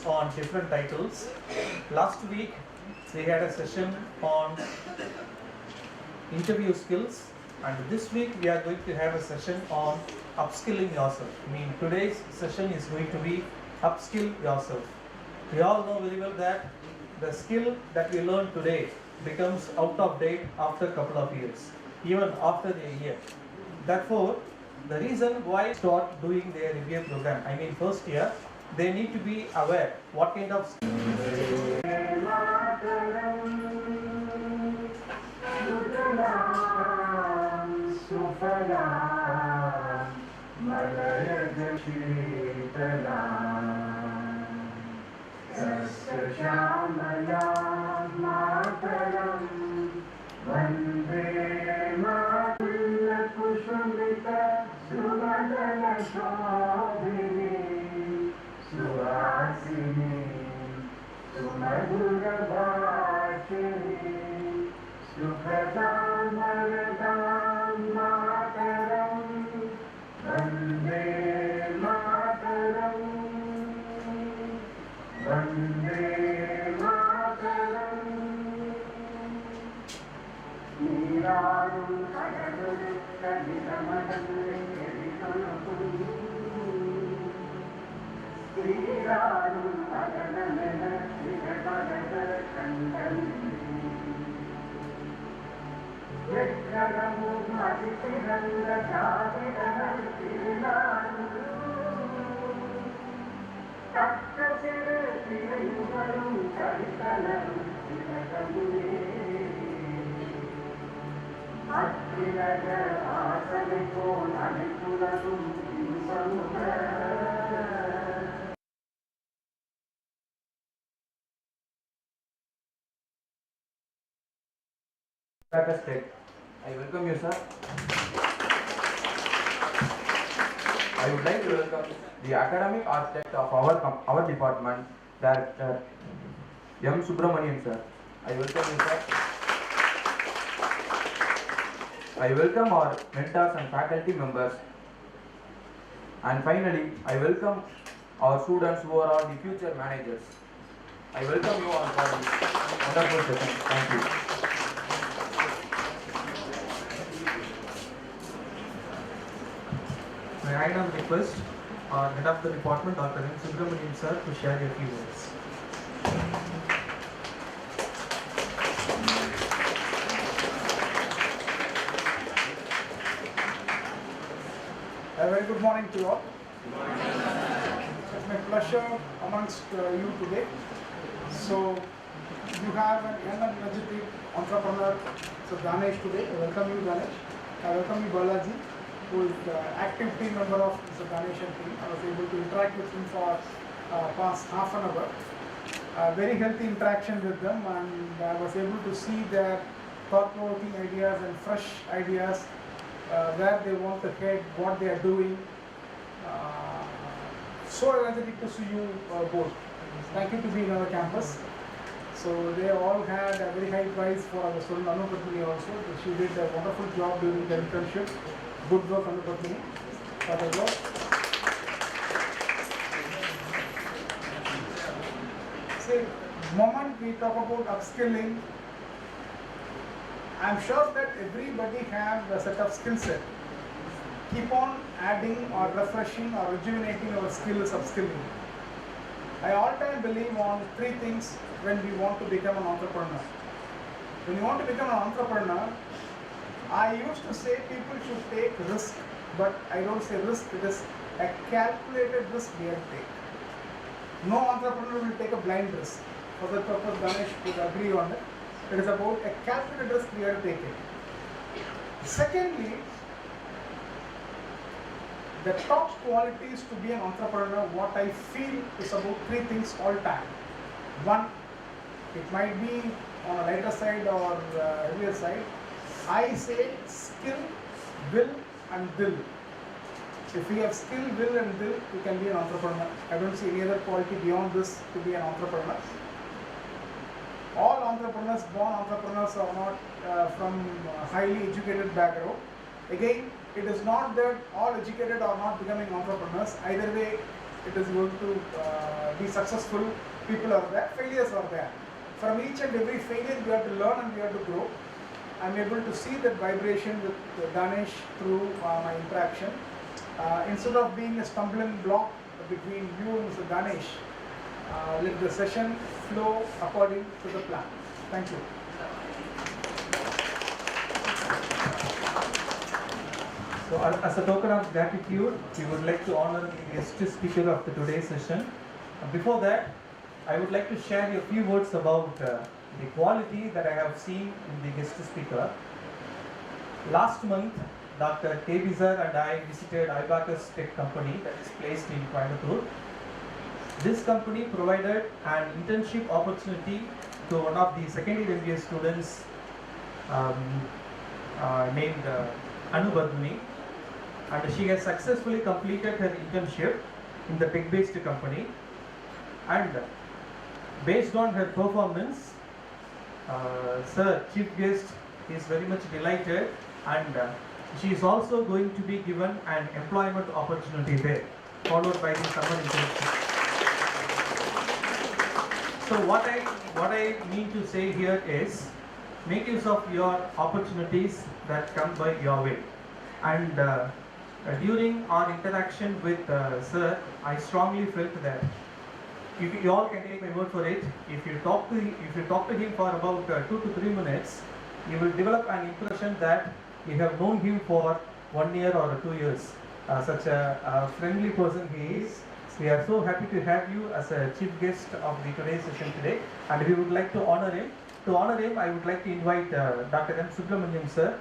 on different titles. Last week we had a session on interview skills, and this week we are going to have a session on upskilling yourself. Today's session is going to be upskill yourself. We all know very well that the skill that we learn today becomes out of date after a couple of years, even after a year. Therefore, the reason why start doing their MBA program, first year, they need to be aware what kind of State. I welcome you, sir. I would like to welcome the academic architect of our department, Director M. Subramanian, sir. I welcome you, sir. I welcome our mentors and faculty members. And finally, I welcome our students who are all the future managers. I welcome you all for this wonderful session. Thank you. May I now request our head of the department, Dr. M. Subramanian sir, to share a few words. A very good morning to you all. It's my pleasure amongst you today. So you have an young and energetic entrepreneur, so Ganesh today. I welcome you, Ganesh. I welcome you, Balaji, who is the active team member of the Ganeshan team. I was able to interact with him for past half an hour. Very healthy interaction with them, and I was able to see their thought-provoking ideas and fresh ideas, where they want to head, what they are doing. So energetic to see you both. Thank you to be in our campus. So they all had a very high prize for our student Anu Padmini also. She did a wonderful job during the internship. Good work, Anu Padmini. See, the moment we talk about upskilling, I'm sure that everybody have a set of skill set. Keep on adding or refreshing or rejuvenating our skills, upskilling. I all time believe on three things when we want to become an entrepreneur. When you want to become an entrepreneur, I used to say people should take risk, but I don't say risk, it is a calculated risk we have to take. No entrepreneur will take a blind risk. For that purpose, Ganesh would agree on it. It is about a calculated risk we have to take it. Secondly, the top qualities to be an entrepreneur, what I feel is about three things all time. One, it might be on a lighter side or heavier side. I say skill, will and will. If you have skill, will and will, you can be an entrepreneur. I don't see any other quality beyond this to be an entrepreneur. All entrepreneurs, born entrepreneurs, are not from highly educated background. Again, it is not that all educated are not becoming entrepreneurs. Either way, it is going to be successful. People are there, failures are there. From each and every failure we have to learn and we have to grow. I'm able to see that vibration with Ganesh through my interaction. Instead of being a stumbling block between you and Mr. Ganesh, let the session flow according to the plan. Thank you. So as a token of gratitude, we would like to honor the guest speaker of the today's session. Before that, I would like to share a few words about the quality that I have seen in the guest speaker. Last month, Dr. KB sir and I visited Ibacus Tech company that is placed in Coimbatore. This company provided an internship opportunity to one of the second year MBA students named Anu Barduni, and she has successfully completed her internship in the tech-based company, and based on her performance, Sir Chief Guest is very much delighted, and she is also going to be given an employment opportunity there, followed by the summer internship. So what I mean to say here is, make use of your opportunities that come by your way. And during our interaction with Sir, I strongly felt that if you all can take my word for it, if you talk to him for about 2 to 3 minutes, you will develop an impression that you have known him for 1 year or 2 years. Such a friendly person he is. We are so happy to have you as a chief guest of the today's session today, and we would like to honor him. To honor him, I would like to invite Dr. M. Subramaniam sir.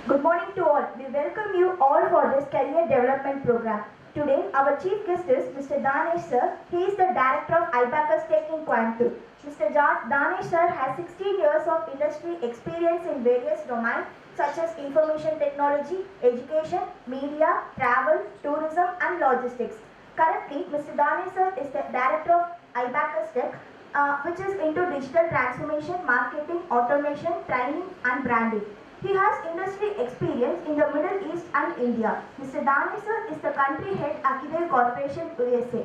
Good morning to all. We welcome you all for this career development program. Today, our chief guest is Mr. Danesh sir. He is the director of Ibacus Tech in Coimbatore. Mr. Danesh sir has 16 years of industry experience in various domains such as information technology, education, media, travel, tourism and logistics. Currently, Mr. Danesh sir is the director of Ibacus Tech, which is into digital transformation, marketing, automation, training and branding. He has industry experience in the Middle East and India. Mr. Danesh sir is the country head Akidel Corporation USA.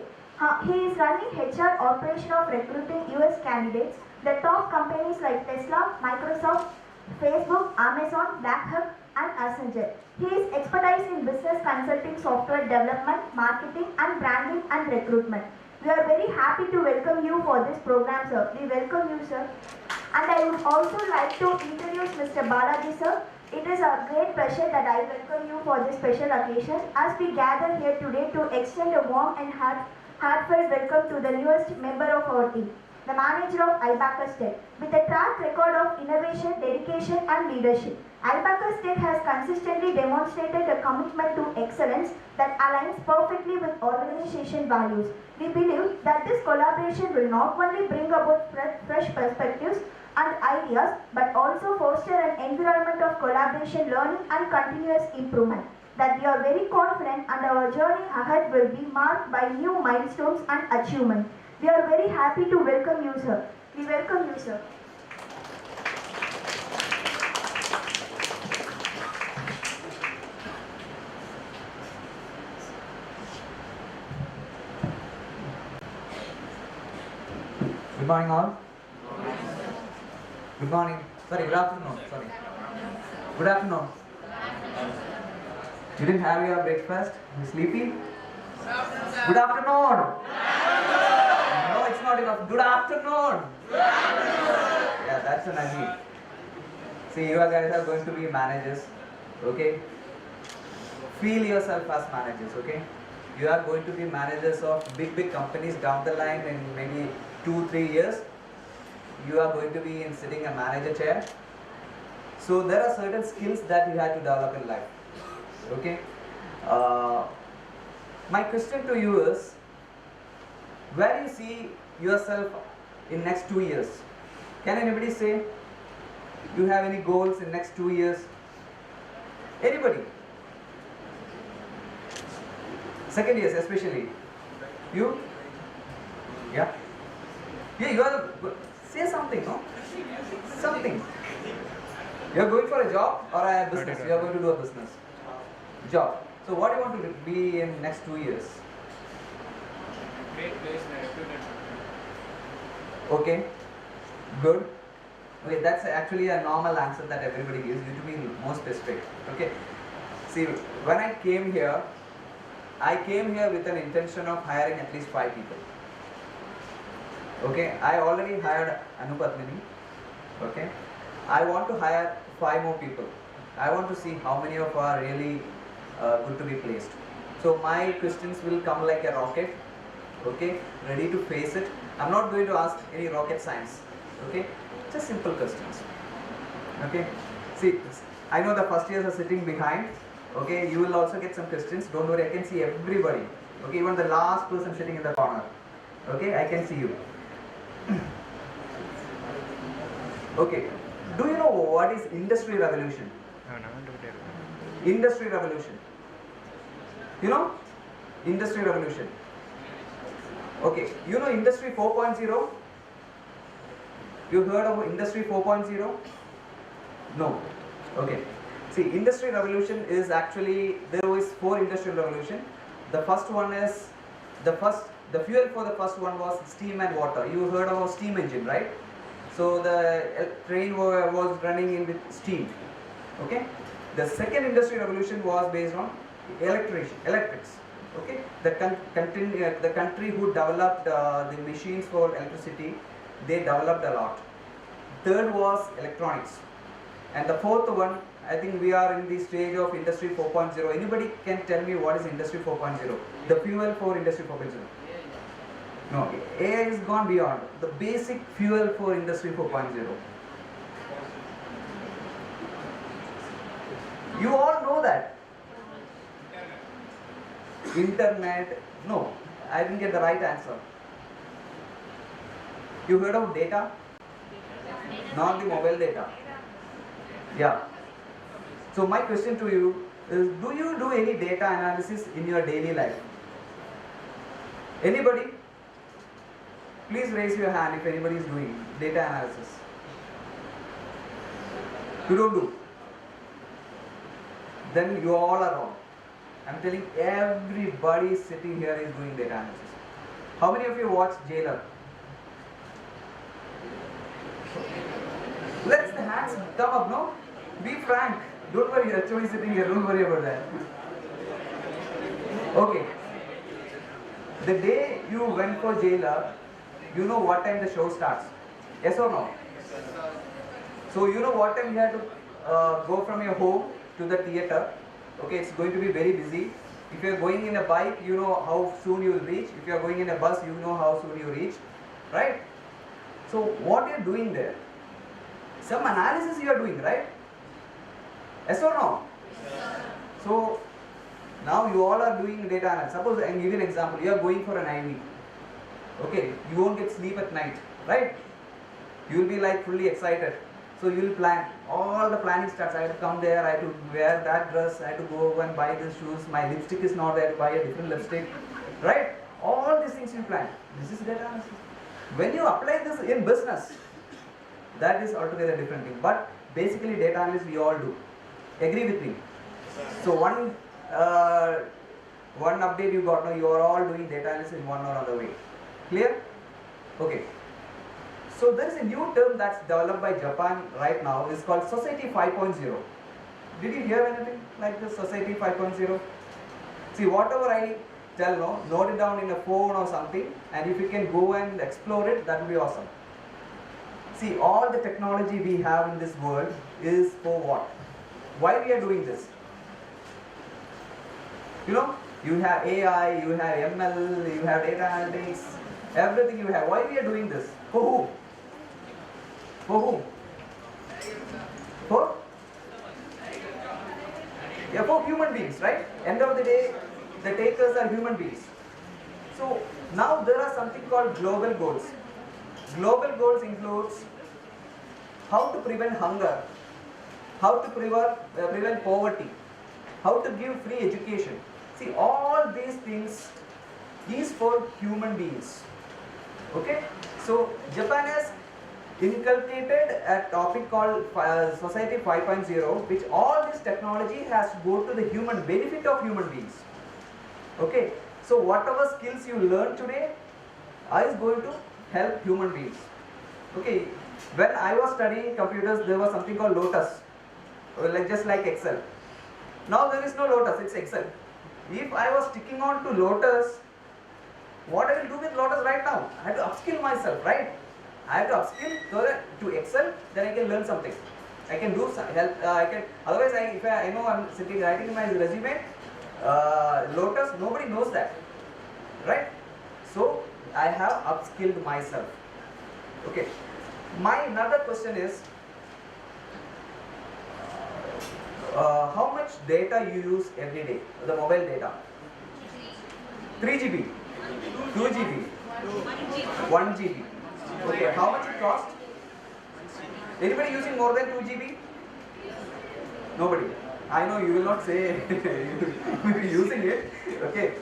He is running HR operation of recruiting US candidates, the top companies like Tesla, Microsoft, Facebook, Amazon, Black Hawk and Accenture. His expertise in business consulting, software development, marketing and branding and recruitment. We are very happy to welcome you for this program, sir. We welcome you, sir. And I would also like to introduce Mr. Balaji, sir. It is a great pleasure that I welcome you for this special occasion as we gather here today to extend a warm and heartfelt welcome to the newest member of our team, the manager of Ibacus Tech. With a track record of innovation, dedication and leadership, Ibacus Tech has consistently demonstrated a commitment to excellence that aligns perfectly with organization values. We believe that this collaboration will not only bring about fresh perspectives and ideas, but also foster an environment of collaboration, learning and continuous improvement. That we are very confident and our journey ahead will be marked by new milestones and achievements. We are very happy to welcome you, sir. We welcome you, sir. Good morning all. Good morning. Sorry, good afternoon. Sorry. Good afternoon. You didn't have your breakfast? You sleepy? Good afternoon. No, it's not not enough. Good afternoon. Yeah, that's an ugly. See, you guys are going to be managers, okay? Feel yourself as managers, okay? You are going to be managers of big companies down the line in maybe 2-3 years. You are going to be sitting a manager chair. So there are certain skills that you have to develop in life, okay? My question to you is, where do you see yourself in next 2 years? Can anybody say you have any goals in next 2 years? Anybody? Second years especially. You? Yeah? Yeah, you are say something, no? Something. You are going for a job or a business? You are going to do a business. Job. So what do you want to be in next 2 years? Great place Okay, good. Okay, that's actually a normal answer that everybody gives. You to be more specific. Okay. See, when I came here with an intention of hiring at least 5 people. Okay, I already hired Anupatmini. Okay, I want to hire 5 more people. I want to see how many of are really good to be placed. So my questions will come like a rocket. Okay, ready to face it. I'm not going to ask any rocket science. Okay, just simple questions. Okay, see, I know the first years are sitting behind. Okay, you will also get some questions. Don't worry, I can see everybody. Okay, even the last person sitting in the corner. Okay, I can see you. Okay, do you know what is industry revolution? Industry revolution. You know? Industry revolution. Okay, you know Industry 4.0? You heard of Industry 4.0? No. Okay. See, Industry revolution is actually, there was 4 industrial revolution. The first one is, the fuel for the first one was steam and water. You heard of a steam engine, right? So the train was running in with steam. Okay. The second industrial revolution was based on electrics. Okay. The country who developed the machines for electricity, they developed a lot. Third was electronics. And the fourth one, I think we are in the stage of Industry 4.0. Anybody can tell me what is Industry 4.0? The fuel for Industry 4.0. No, AI is gone beyond. The basic fuel for Industry 4.0. You all know that. Internet. No, I didn't get the right answer. You heard of data? Not the mobile data. Yeah. So my question to you is, do you do any data analysis in your daily life? Anybody? Please raise your hand if anybody is doing data analysis. You don't do. Then you all are wrong. I'm telling everybody sitting here is doing data analysis. How many of you watch Jailer? Let the hands come up, no? Be frank. Don't worry, HOD is sitting here, don't worry about that. Okay. The day you went for Jailer, you know what time the show starts? Yes or no? So you know what time you have to go from your home to the theatre. Okay, it's going to be very busy. If you are going in a bike, you know how soon you will reach. If you are going in a bus, you know how soon you reach. Right? So what you are doing there? Some analysis you are doing, right? Yes or no? Yes. So now you all are doing data analysis. Suppose I give you an example. You are going for an IV. Okay, you won't get sleep at night, right? You will be like fully excited. So you will plan. All the planning starts. I have to come there, I have to wear that dress, I have to go and buy these shoes. My lipstick is not there, buy a different lipstick. Right? All these things you plan. This is data analysis. When you apply this in business, that is altogether different thing. But basically data analysis we all do. Agree with me? So one update you got, no, you are all doing data analysis in one or other way. Clear? Okay. So there is a new term that's developed by Japan right now. It's called Society 5.0. Did you hear anything like this, Society 5.0? See, whatever I tell, no, note it down in a phone or something, and if you can go and explore it, that would be awesome. See, all the technology we have in this world is for what? Why we are doing this? You know, you have AI, you have ML, you have data analytics, everything you have. Why we are doing this? For whom? For whom? For? Yeah, for human beings, right? End of the day, the takers are human beings. So now there are something called global goals. Global goals includes how to prevent hunger, how to prevent poverty, how to give free education. See, all these things is for human beings. Okay? So Japan has inculcated a topic called Society 5.0, which all this technology has to go to the human benefit of human beings. Okay? So whatever skills you learn today is going to help human beings. Okay? When I was studying computers, there was something called Lotus, just like Excel. Now there is no Lotus, it's Excel. If I was sticking on to Lotus, what I will do with Lotus right now? I have to upskill myself, right? I have to upskill so that to Excel, then I can learn something. I can do some help. Otherwise, if I know I'm sitting writing in my resume, Lotus, nobody knows that, right? So I have upskilled myself. Okay. My another question is, how much data you use every day? The mobile data. 3 GB, 2 GB, 1 GB. Okay, how much it cost? Anybody using more than 2 GB? Nobody. I know you will not say you will be using it. Okay.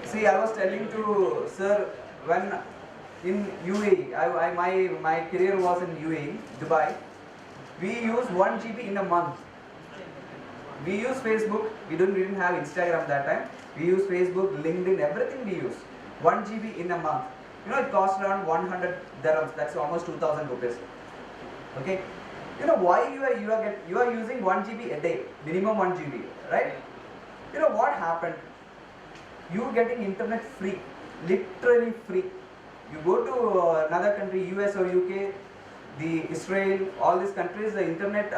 See, I was telling to sir, when in UAE, my career was in UAE, Dubai. We use 1 GB in a month. We use Facebook. We didn't have Instagram that time. We use Facebook, LinkedIn, everything we use. 1 GB in a month. You know, it costs around 100 dirhams. That's almost 2,000 rupees. Okay. You know why you are using 1 GB a day, minimum 1 GB, right? You know what happened? You getting internet free, literally free. You go to another country, US or UK, the Israel, all these countries, the internet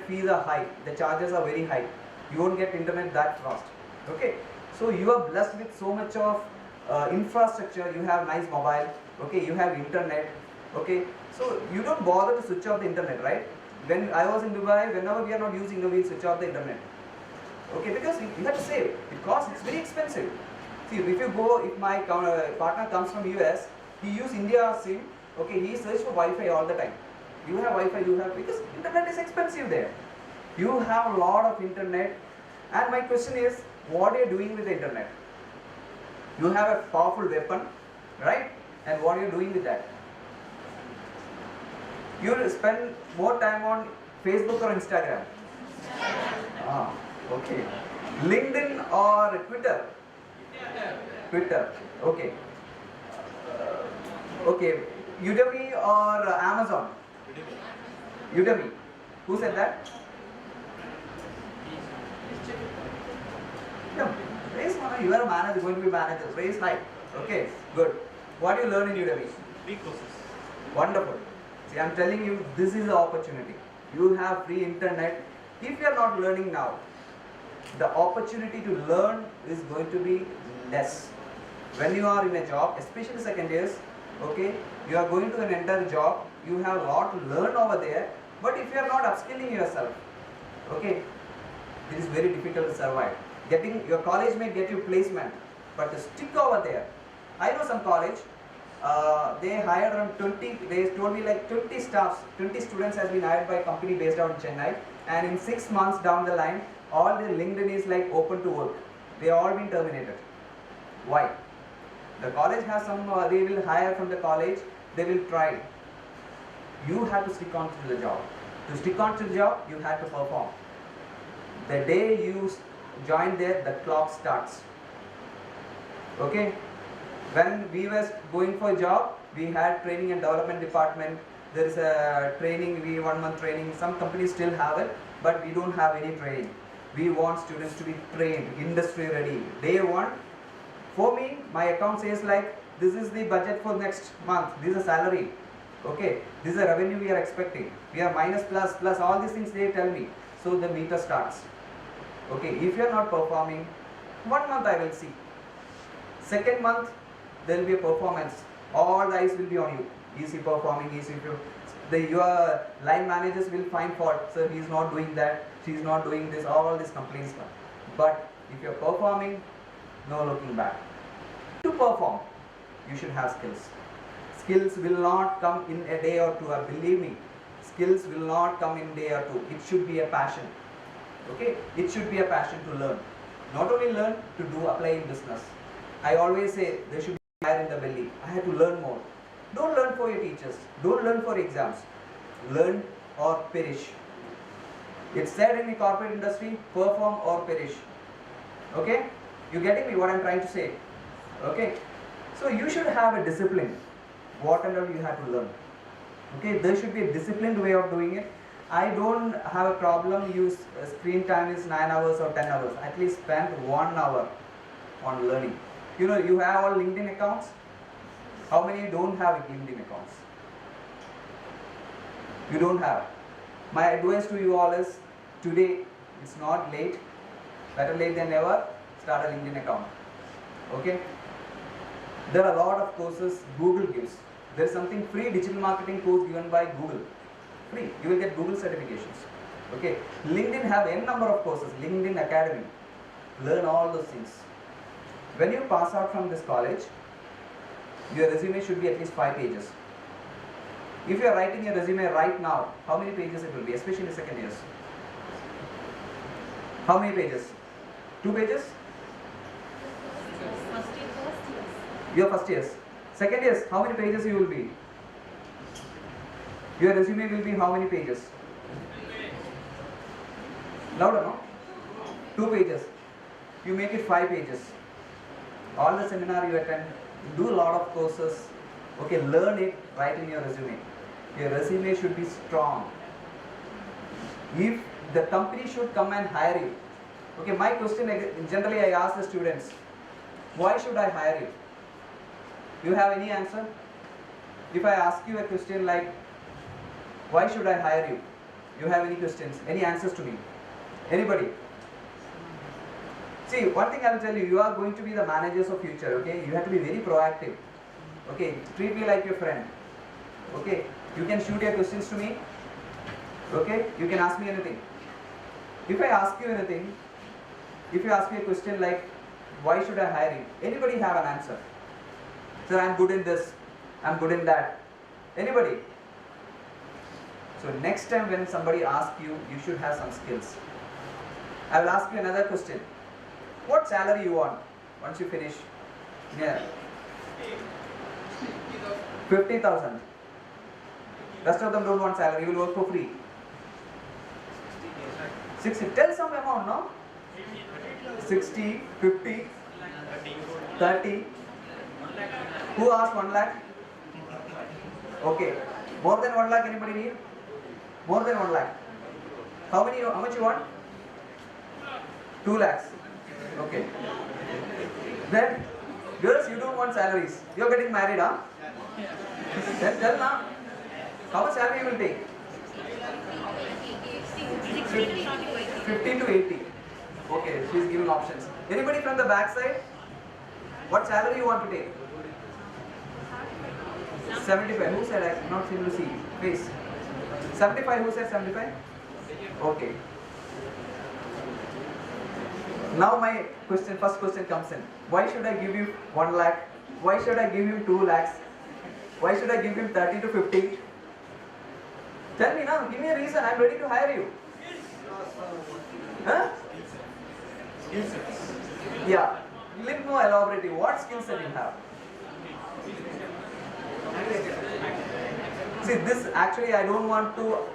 fees are high. The charges are very high. You won't get internet that fast. Okay. So you are blessed with so much of infrastructure. You have nice mobile. Okay. You have internet. Okay. So you don't bother to switch off the internet, right? When I was in Dubai, whenever we are not using, we switch off the internet. Okay, because you have to save. It costs. It's very expensive. See, if my partner comes from US, he use India SIM. Okay, he search for Wi-Fi all the time. You have Wi-Fi, because internet is expensive there. You have a lot of internet, and my question is, what are you doing with the internet? You have a powerful weapon, right? And what are you doing with that? You will spend more time on Facebook or Instagram. Okay. LinkedIn or Twitter? Twitter. Okay. Okay. Udemy or Amazon? Udemy. Who said that? No. Raise one. You are a manager, going to be manager. Raise high. Okay. Good. What do you learn in Udemy? Free courses. Wonderful. See, I am telling you, this is the opportunity. You have free internet. If you are not learning now, the opportunity to learn is going to be less. When you are in a job, especially second years, okay, you are going to enter a job, you have a lot to learn over there, but if you are not upskilling yourself, okay, it is very difficult to survive. Your college may get you placement, but to stick over there. I know some college, they hired around 20, they told me like 20 staffs, 20 students has been hired by a company based out in Chennai, and in 6 months down the line, all their LinkedIn is like open to work. They are all been terminated. Why? The college has some, they will hire from the college, they will try. You have to stick on to the job. To stick on to the job, you have to perform. The day you join there, the clock starts. Okay? When we were going for a job, we had training and development department. There is a training, 1 month training. Some companies still have it, but we don't have any training. We want students to be trained, industry ready. Day one, for me, my account says like, this is the budget for next month, this is a salary, okay, this is a revenue we are expecting, we are minus, plus, all these things they tell me. So the meter starts. Okay, if you are not performing, 1 month I will see. Second month, there will be a performance. All the eyes will be on you. Is he performing? Is he your line managers will find fault. Sir, he is not doing that. She is not doing this. All these complaints come. But if you are performing, no looking back. To perform, you should have skills. Skills will not come in a day or two. Believe me, skills will not come in a day or two. It should be a passion. Okay, it should be a passion to learn. Not only learn, to do apply in business. I always say there should be fire in the belly. I have to learn more. Don't learn for your teachers. Don't learn for exams. Learn or perish. It's said in the corporate industry, perform or perish. Okay? You getting me what I'm trying to say? Okay? So you should have a discipline. Whatever you have to learn. Okay? There should be a disciplined way of doing it. I don't have a problem. Use screen time is 9 hours or 10 hours. At least spend 1 hour on learning. You know, you have all LinkedIn accounts. How many don't have LinkedIn accounts? You don't have. My advice to you all is, today it's not late. Better late than never. Start a LinkedIn account. Okay? There are a lot of courses Google gives. There is something free digital marketing course given by Google. Free. You will get Google certifications. Okay? LinkedIn have n number of courses. LinkedIn Academy. Learn all those things. When you pass out from this college, your resume should be at least 5 pages. If you are writing a resume right now, how many pages it will be, especially in second years? How many pages? 2 pages? Your first years. Second years, how many pages you will be? Your resume will be how many pages? Louder, no? 2 pages. You make it 5 pages. All the seminar you attend, do a lot of courses. Okay, learn it, write in your resume. Your resume should be strong. If the company should come and hire you. Okay, my question, generally I ask the students, why should I hire you? You have any answer? If I ask you a question like, why should I hire you? You have any questions, any answers to me? Anybody? See, one thing I will tell you, you are going to be the managers of future, okay? You have to be very proactive. Okay, treat me like your friend. Okay, you can shoot your questions to me. Okay, you can ask me anything. If I ask you anything, if you ask me a question like, why should I hire you? Anybody have an answer? Sir, I am good in this, I am good in that. Anybody? So next time when somebody asks you, you should have some skills. I will ask you another question. What salary you want once you finish? Yeah. 50,000. Rest of them don't want salary, you will work for free. 60. Tell some amount, no? 60, 50, 30. Who asked 1 lakh? Okay. More than 1 lakh, anybody need? More than 1 lakh. How much you want? 2 lakhs. Okay. Then, girls, you don't want salaries. You are getting married, huh? Then tell now. How much salary you will take? 15 to 80. Okay, she is giving options. Anybody from the back side? What salary you want to take? 75. Who said? I cannot seem to see face. 75. Who said 75? Okay. Now my question, first question comes in. Why should I give you 1 lakh? Why should I give you 2 lakhs? Why should I give you 30 to 50? Tell me now, give me a reason, I am ready to hire you. Huh? Yeah, little more elaborative. What skills that you have? See, this actually I don't want to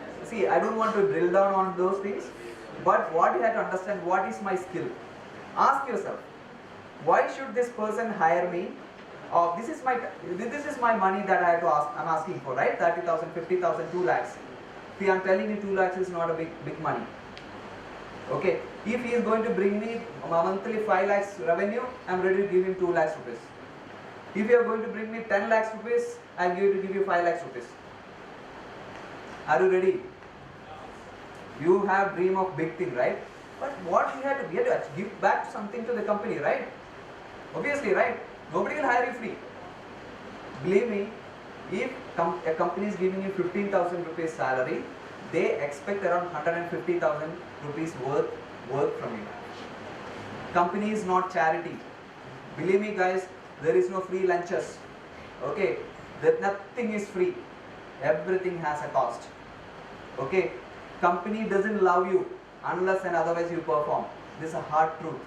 drill down on those things. But what you have to understand, what is my skill? Ask yourself, why should this person hire me? Or this is my money that I have to ask. I'm asking for, right? 30,000, 50,000, 2 lakhs. See, I'm telling you, 2 lakhs is not a big money. Okay, if he is going to bring me monthly 5 lakhs revenue, I am ready to give him 2 lakhs rupees. If you are going to bring me 10 lakhs rupees, I am going to give you 5 lakhs rupees. Are you ready? You have dream of big thing, right? But what we have to give back something to the company, right? Obviously, right? Nobody will hire you free. Believe me, if a company is giving you 15,000 rupees salary, they expect around 150,000 rupees work from you. Company is not charity. Believe me guys, there is no free lunches. Okay, nothing is free. Everything has a cost. Okay, company doesn't love you unless and otherwise you perform. This is a hard truth.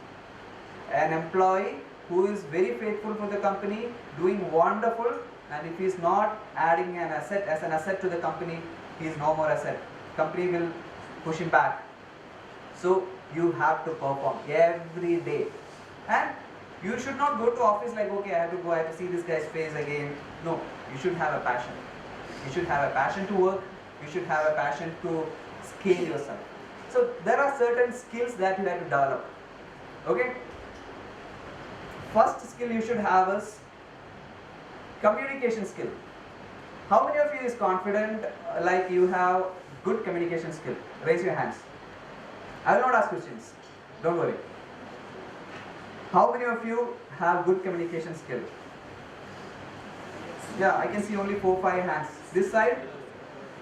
An employee who is very faithful for the company, doing wonderful, and if he is not adding an asset as an asset to the company, he is no more asset. Company will push him back. So you have to perform every day, and you should not go to office like, okay, I have to see this guy's face again. No, you should have a passion. You should have a passion to work. You should have a passion to scale yourself. So there are certain skills that you have to develop. Okay. First skill you should have is communication skill. How many of you is confident like you have good communication skill? Raise your hands. I will not ask questions. Don't worry. How many of you have good communication skill? Yeah, I can see only 4-5 hands. This side,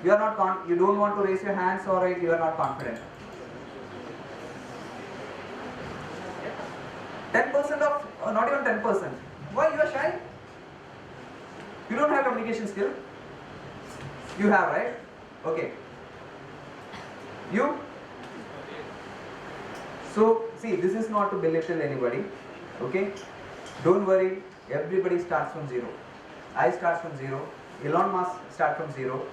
you are not you don't want to raise your hands, or you are not confident. 10% of, not even 10%. Why you are shy? You don't have communication skill? You have, right? Okay. You? So, see, this is not to belittle anybody. Okay? Don't worry, everybody starts from zero. I start from zero. Elon Musk starts from zero.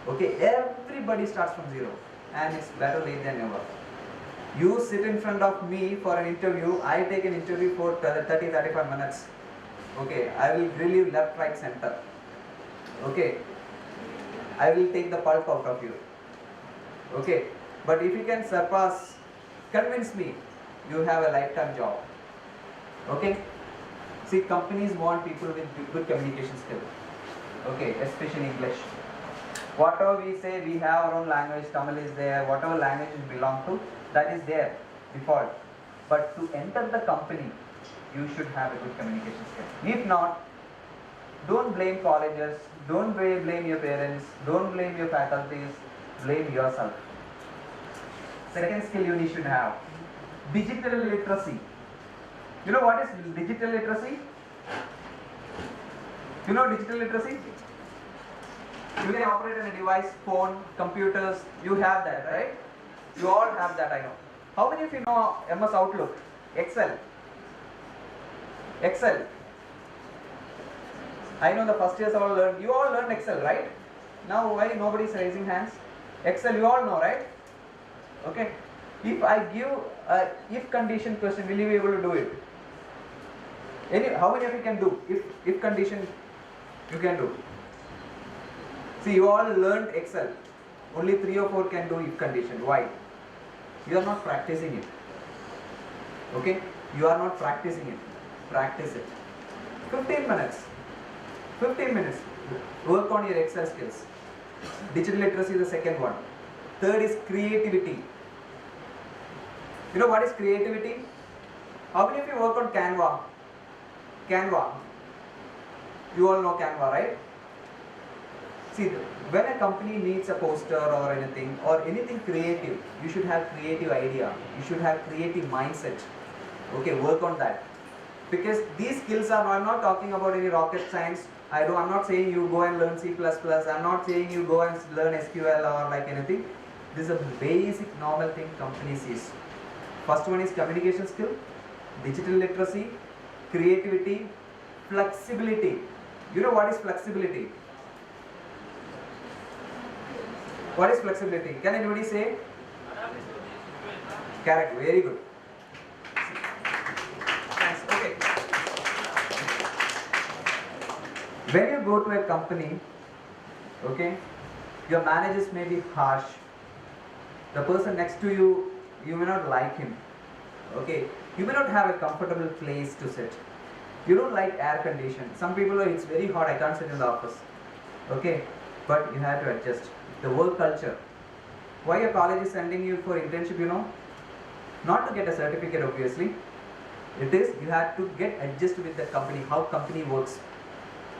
Okay? Everybody starts from zero. And it's better late than never. You sit in front of me for an interview. I take an interview for 30-35 minutes. Okay, I will grill you left, right, center. Okay, I will take the pulp out of you. Okay, but if you can surpass, convince me, you have a lifetime job. Okay, see, companies want people with good communication skill. Okay, especially English. Whatever we say, we have our own language. Tamil is there. Whatever language we belong to, that is there, default. But to enter the company, you should have a good communication skill. If not, don't blame colleges, don't blame your parents, don't blame your faculties, blame yourself. Second skill you should have, digital literacy. You know what is digital literacy? You know digital literacy? You can operate on a device, phone, computers, you have that, right? You all have that, I know. How many of you know MS Outlook, Excel? Excel. I know the first years all learned, you all learned Excel, right? Now why nobody is raising hands? Excel you all know, right? Okay. If I give a if condition question, will you be able to do it? How many of you can do if condition you can do? See, you all learned Excel. Only 3 or 4 can do if condition. Why? You are not practicing it. Okay? You are not practicing it. Practice it. 15 minutes. 15 minutes. Work on your Excel skills. Digital literacy is the second one. Third is creativity. You know what is creativity? How many of you work on Canva? Canva. You all know Canva, right? See, when a company needs a poster or anything creative, you should have creative idea. You should have creative mindset. Okay, work on that. Because these skills are, I'm not talking about any rocket science. I'm not saying you go and learn C++. I'm not saying you go and learn SQL or like anything. This is a basic normal thing companies use. First one is communication skill, digital literacy, creativity, flexibility. You know what is flexibility? What is flexibility? Can anybody say? Correct, very good. Thanks. Okay. When you go to a company, okay, your managers may be harsh. The person next to you you may not like him. Okay, you may not have a comfortable place to sit. You don't like air condition. Some people are, it's very hot, I can't sit in the office. Okay, but you have to adjust. The work culture. Why your college is sending you for internship, you know? Not to get a certificate, obviously. It is, you have to get adjusted with the company, how company works.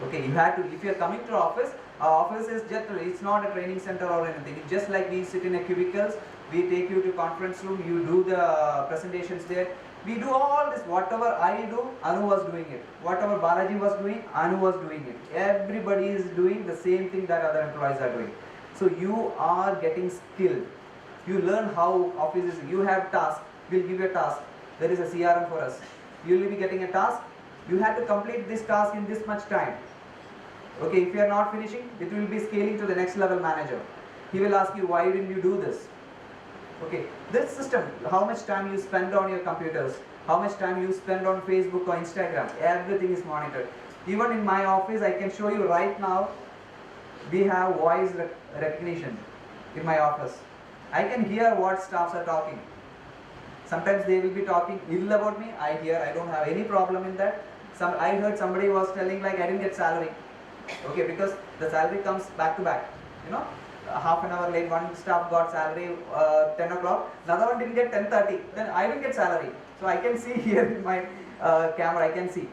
Okay, you have to, if you are coming to office, our office is just, it's not a training center or anything. It's just like we sit in a cubicles, we take you to conference room, you do the presentations there. We do all this, whatever I do, Anu was doing it. Whatever Balaji was doing, Anu was doing it. Everybody is doing the same thing that other employees are doing. So you are getting skilled. You learn how office is, you have tasks, we'll give you a task. There is a CRM for us. You will be getting a task, you have to complete this task in this much time. Okay, if you are not finishing, it will be scaling to the next level manager. He will ask you, why didn't you do this? Okay, this system, how much time you spend on your computers, how much time you spend on Facebook or Instagram, everything is monitored. Even in my office, I can show you right now, we have voice recognition in my office. I can hear what staffs are talking. Sometimes they will be talking ill about me, I hear, I don't have any problem in that. I heard somebody was telling like I didn't get salary. Okay, because the salary comes back to back, you know. Half an hour late, one staff got salary 10 o'clock, another one didn't get 10:30, then I will get salary. So I can see here in my camera, I can see.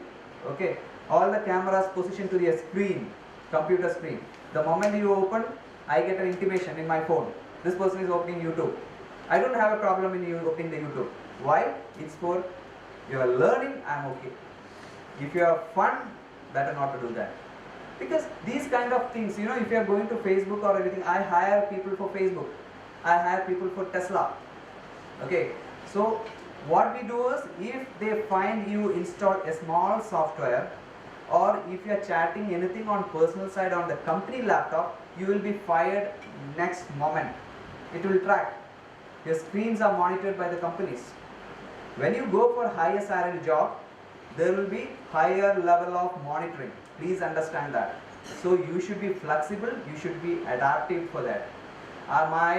Okay, all the cameras positioned to the screen, computer screen. The moment you open, I get an intimation in my phone. This person is opening YouTube. I don't have a problem in you opening the YouTube. Why? It's for your learning, I'm okay. If you have fun, better not to do that. Because these kind of things, you know, if you are going to Facebook or anything, I hire people for Facebook. I hire people for Tesla. Okay, so what we do is, if they find you install a small software, or if you are chatting anything on personal side on the company laptop, you will be fired next moment. It will track. Your screens are monitored by the companies. When you go for higher salary job, there will be higher level of monitoring. Please understand that. So you should be flexible, you should be adaptive for that.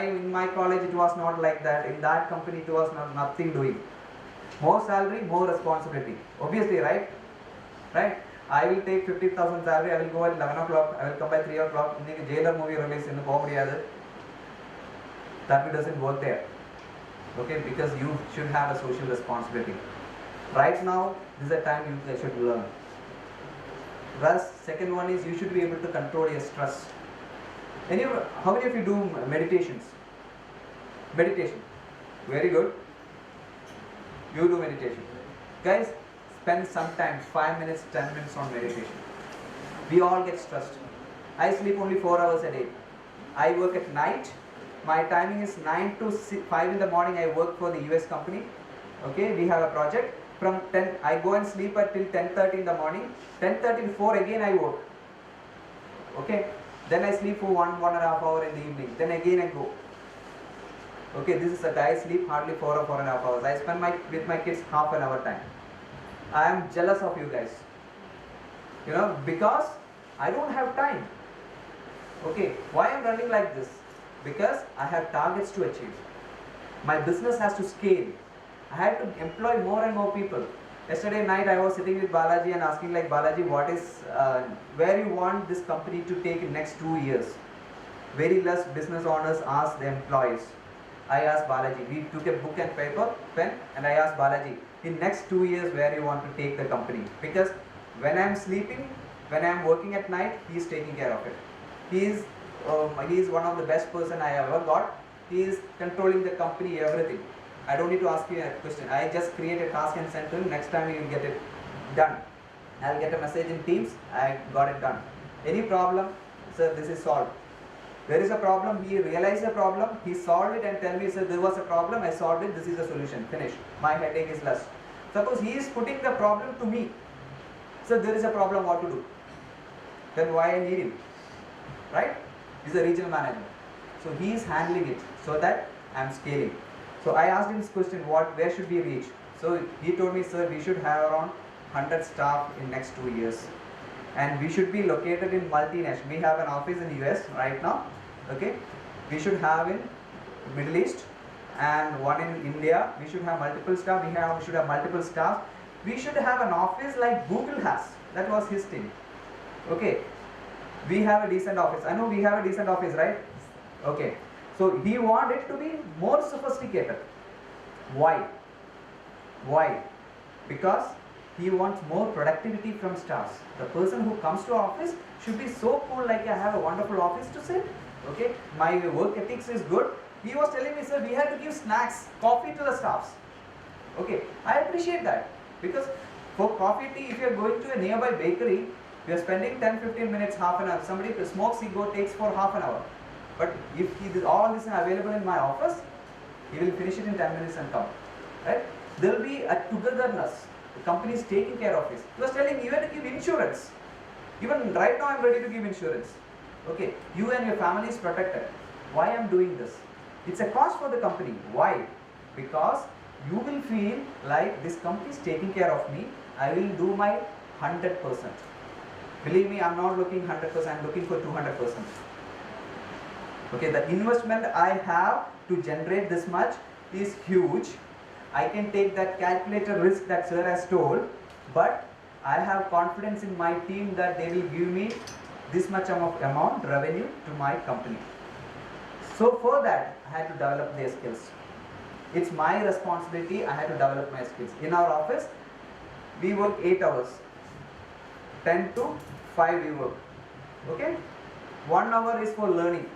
In my college it was not like that. In that company it was nothing doing. More salary, more responsibility. Obviously, right? Right? I will take 50,000 salary, I will go at 11 o'clock, I will come by 3 o'clock, jailer movie release in the that doesn't work there. Okay, because you should have a social responsibility. Right now, this is a time you should learn. Thus, second one is you should be able to control your stress. How many of you do meditations? Meditation. Very good. You do meditation. Guys, spend some time, 5 minutes, 10 minutes on meditation. We all get stressed. I sleep only 4 hours a day. I work at night. My timing is 9 to 5 in the morning. I work for the US company. Okay, we have a project. From 10, I go and sleep till 10:30 in the morning. 10:30 to 4 again I work. Okay, then I sleep for 1.5 hours in the evening. Then again I go. Okay, this is a guy sleep hardly 4 or 4.5 hours. I spend with my kids half an hour time. I am jealous of you guys. You know, because I don't have time. Okay, why I am running like this? Because I have targets to achieve. My business has to scale. I had to employ more and more people. Yesterday night I was sitting with Balaji and asking like, Balaji, what is, where you want this company to take in next 2 years? Very less business owners ask the employees. I asked Balaji, we took a book and pen, and I asked Balaji, in next 2 years where you want to take the company? Because when I am sleeping, when I am working at night, he is taking care of it. He is one of the best person I ever got. He is controlling the company, everything. I don't need to ask you a question. I just create a task and send to him. Next time you will get it done. I'll get a message in Teams. I got it done. Any problem? Sir, this is solved. There is a problem. He realized the problem. He solved it and tell me, sir, there was a problem. I solved it. This is the solution. Finish. My headache is less. Suppose he is putting the problem to me. Sir, there is a problem. What to do? Then why I need him? Right? He's a regional manager. So he is handling it so that I am scaling. So I asked him this question, where should we reach? So he told me, sir, we should have around 100 staff in next 2 years. And we should be located in multinational. We have an office in US right now. Okay. We should have in Middle East and one in India. We should have multiple staff. We should have multiple staff. We should have an office like Google has. That was his thing. Okay. We have a decent office. I know we have a decent office, right? Okay. So he wanted to be more sophisticated. Why? Why? Because he wants more productivity from staffs. The person who comes to office should be so cool, like I have a wonderful office to sit. Okay, my work ethics is good. He was telling me, sir, we have to give snacks, coffee to the staffs. Okay, I appreciate that, because for coffee, tea, if you are going to a nearby bakery, you are spending 10-15 minutes, half an hour. Somebody smokes cigarette takes for half an hour. But if all this is available in my office, he will finish it in 10 minutes and come. Right? There will be a togetherness. The company is taking care of this. He was telling me, you have to give insurance. Even right now I am ready to give insurance. Okay, you and your family is protected. Why I am doing this? It's a cost for the company. Why? Because you will feel like this company is taking care of me. I will do my 100%. Believe me, I am not looking 100%, I am looking for 200%. Okay, the investment I have to generate this much is huge. I can take that calculated risk that sir has told, but I have confidence in my team that they will give me this much amount revenue to my company. So for that, I had to develop their skills. It's my responsibility, I had to develop my skills. In our office, we work 8 hours. 10 to 5 we work. Okay? 1 hour is for learning.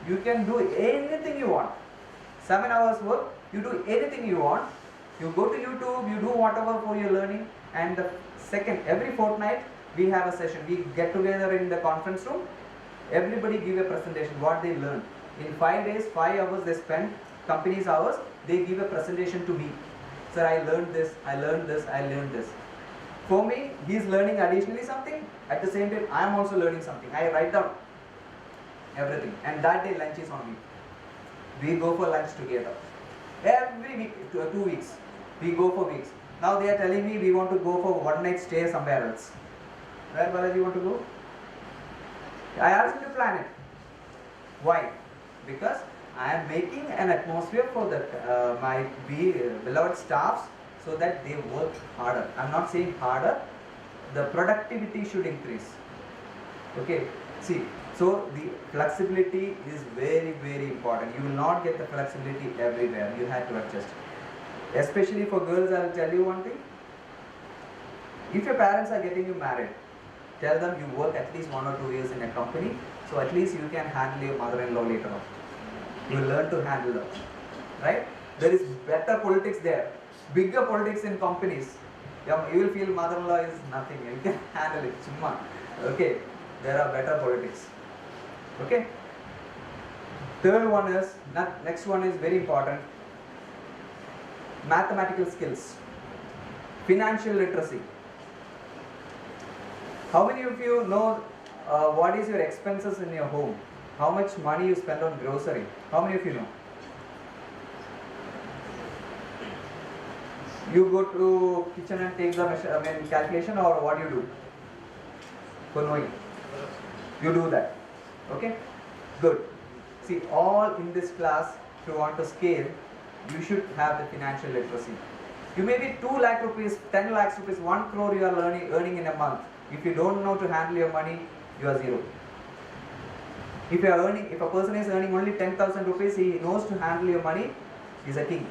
You can do anything you want. 7 hours work, you do anything you want. You go to YouTube, you do whatever for your learning, and the second, every fortnight we have a session. We get together in the conference room, everybody give a presentation, what they learned. In 5 days, 5 hours they spend, company's hours, they give a presentation to me. Sir, I learned this, I learned this, I learned this. For me, he is learning additionally something, at the same time I am also learning something. I write down everything, and that day lunch is on me. We go for lunch together. Every week, 2 weeks, we go for weeks. Now they are telling me we want to go for one night stay somewhere else. Where Balaji want to go? I asked him to plan it. Why? Because I am making an atmosphere for my beloved staffs, so that they work harder. I am not saying harder, the productivity should increase. Okay, see, so the flexibility is very, very important. You will not get the flexibility everywhere. You have to adjust. Especially for girls, I will tell you one thing. If your parents are getting you married, tell them you work at least 1 or 2 years in a company, so at least you can handle your mother-in-law later on. You will learn to handle them. Right? There is better politics there. Bigger politics in companies. You will feel mother-in-law is nothing. You can handle it. Chumma. Okay. There are better politics. Okay. Third one is, next one is very important. Mathematical skills. Financial literacy. How many of you know what is your expenses in your home? How much money you spend on grocery? How many of you know? You go to kitchen and take the calculation, or what you do? For knowing. You do that. Okay? Good. See, all in this class, if you want to scale, you should have the financial literacy. You may be 2 lakh rupees, 10 lakhs rupees, 1 crore you are earning in a month. If you don't know to handle your money, you are zero. If a person is earning only 10,000 rupees, he knows to handle your money, he is a king.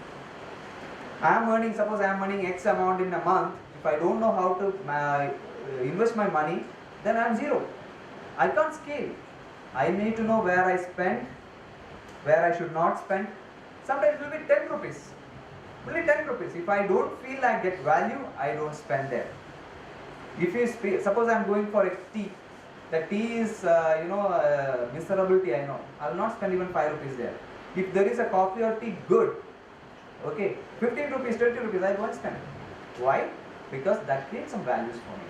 Suppose I am earning X amount in a month. If I don't know how to invest my money, then I am zero. I can't scale. I need to know where I spend, where I should not spend. Sometimes it will be 10 rupees. Only 10 rupees. If I don't feel I get value, I don't spend there. If you suppose I am going for a tea. The tea is, miserable tea, I know. I will not spend even 5 rupees there. If there is a coffee or tea, good. Okay, 15 rupees, 20 rupees, I won't spend. Why? Because that creates some values for me.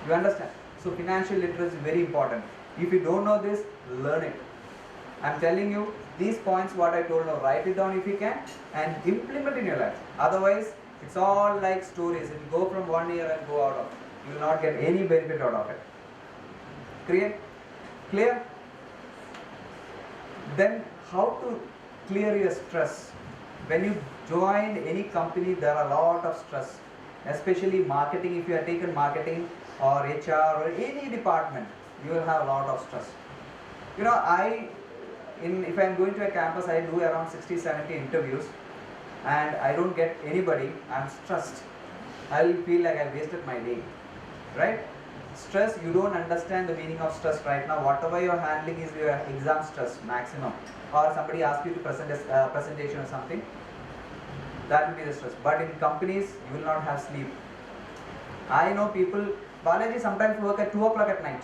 You understand? So financial literacy is very important. If you don't know this, learn it. I am telling you, these points what I told you, write it down if you can and implement in your life. Otherwise, it's all like stories. It will go from 1 year and go out of. You will not get any benefit out of it. Clear? Then how to clear your stress. When you join any company, there are a lot of stress, especially marketing. If you have taken marketing or HR or any department, you will have a lot of stress. You know, if I am going to a campus, I do around 60-70 interviews and I don't get anybody. I am stressed. I will feel like I wasted my day, right? Stress, you don't understand the meaning of stress right now. Whatever you're handling is your exam stress maximum, or somebody asks you to present a presentation or something, that will be the stress. But in companies, you will not have sleep. I know people, Balaji sometimes work at 2 o'clock at night.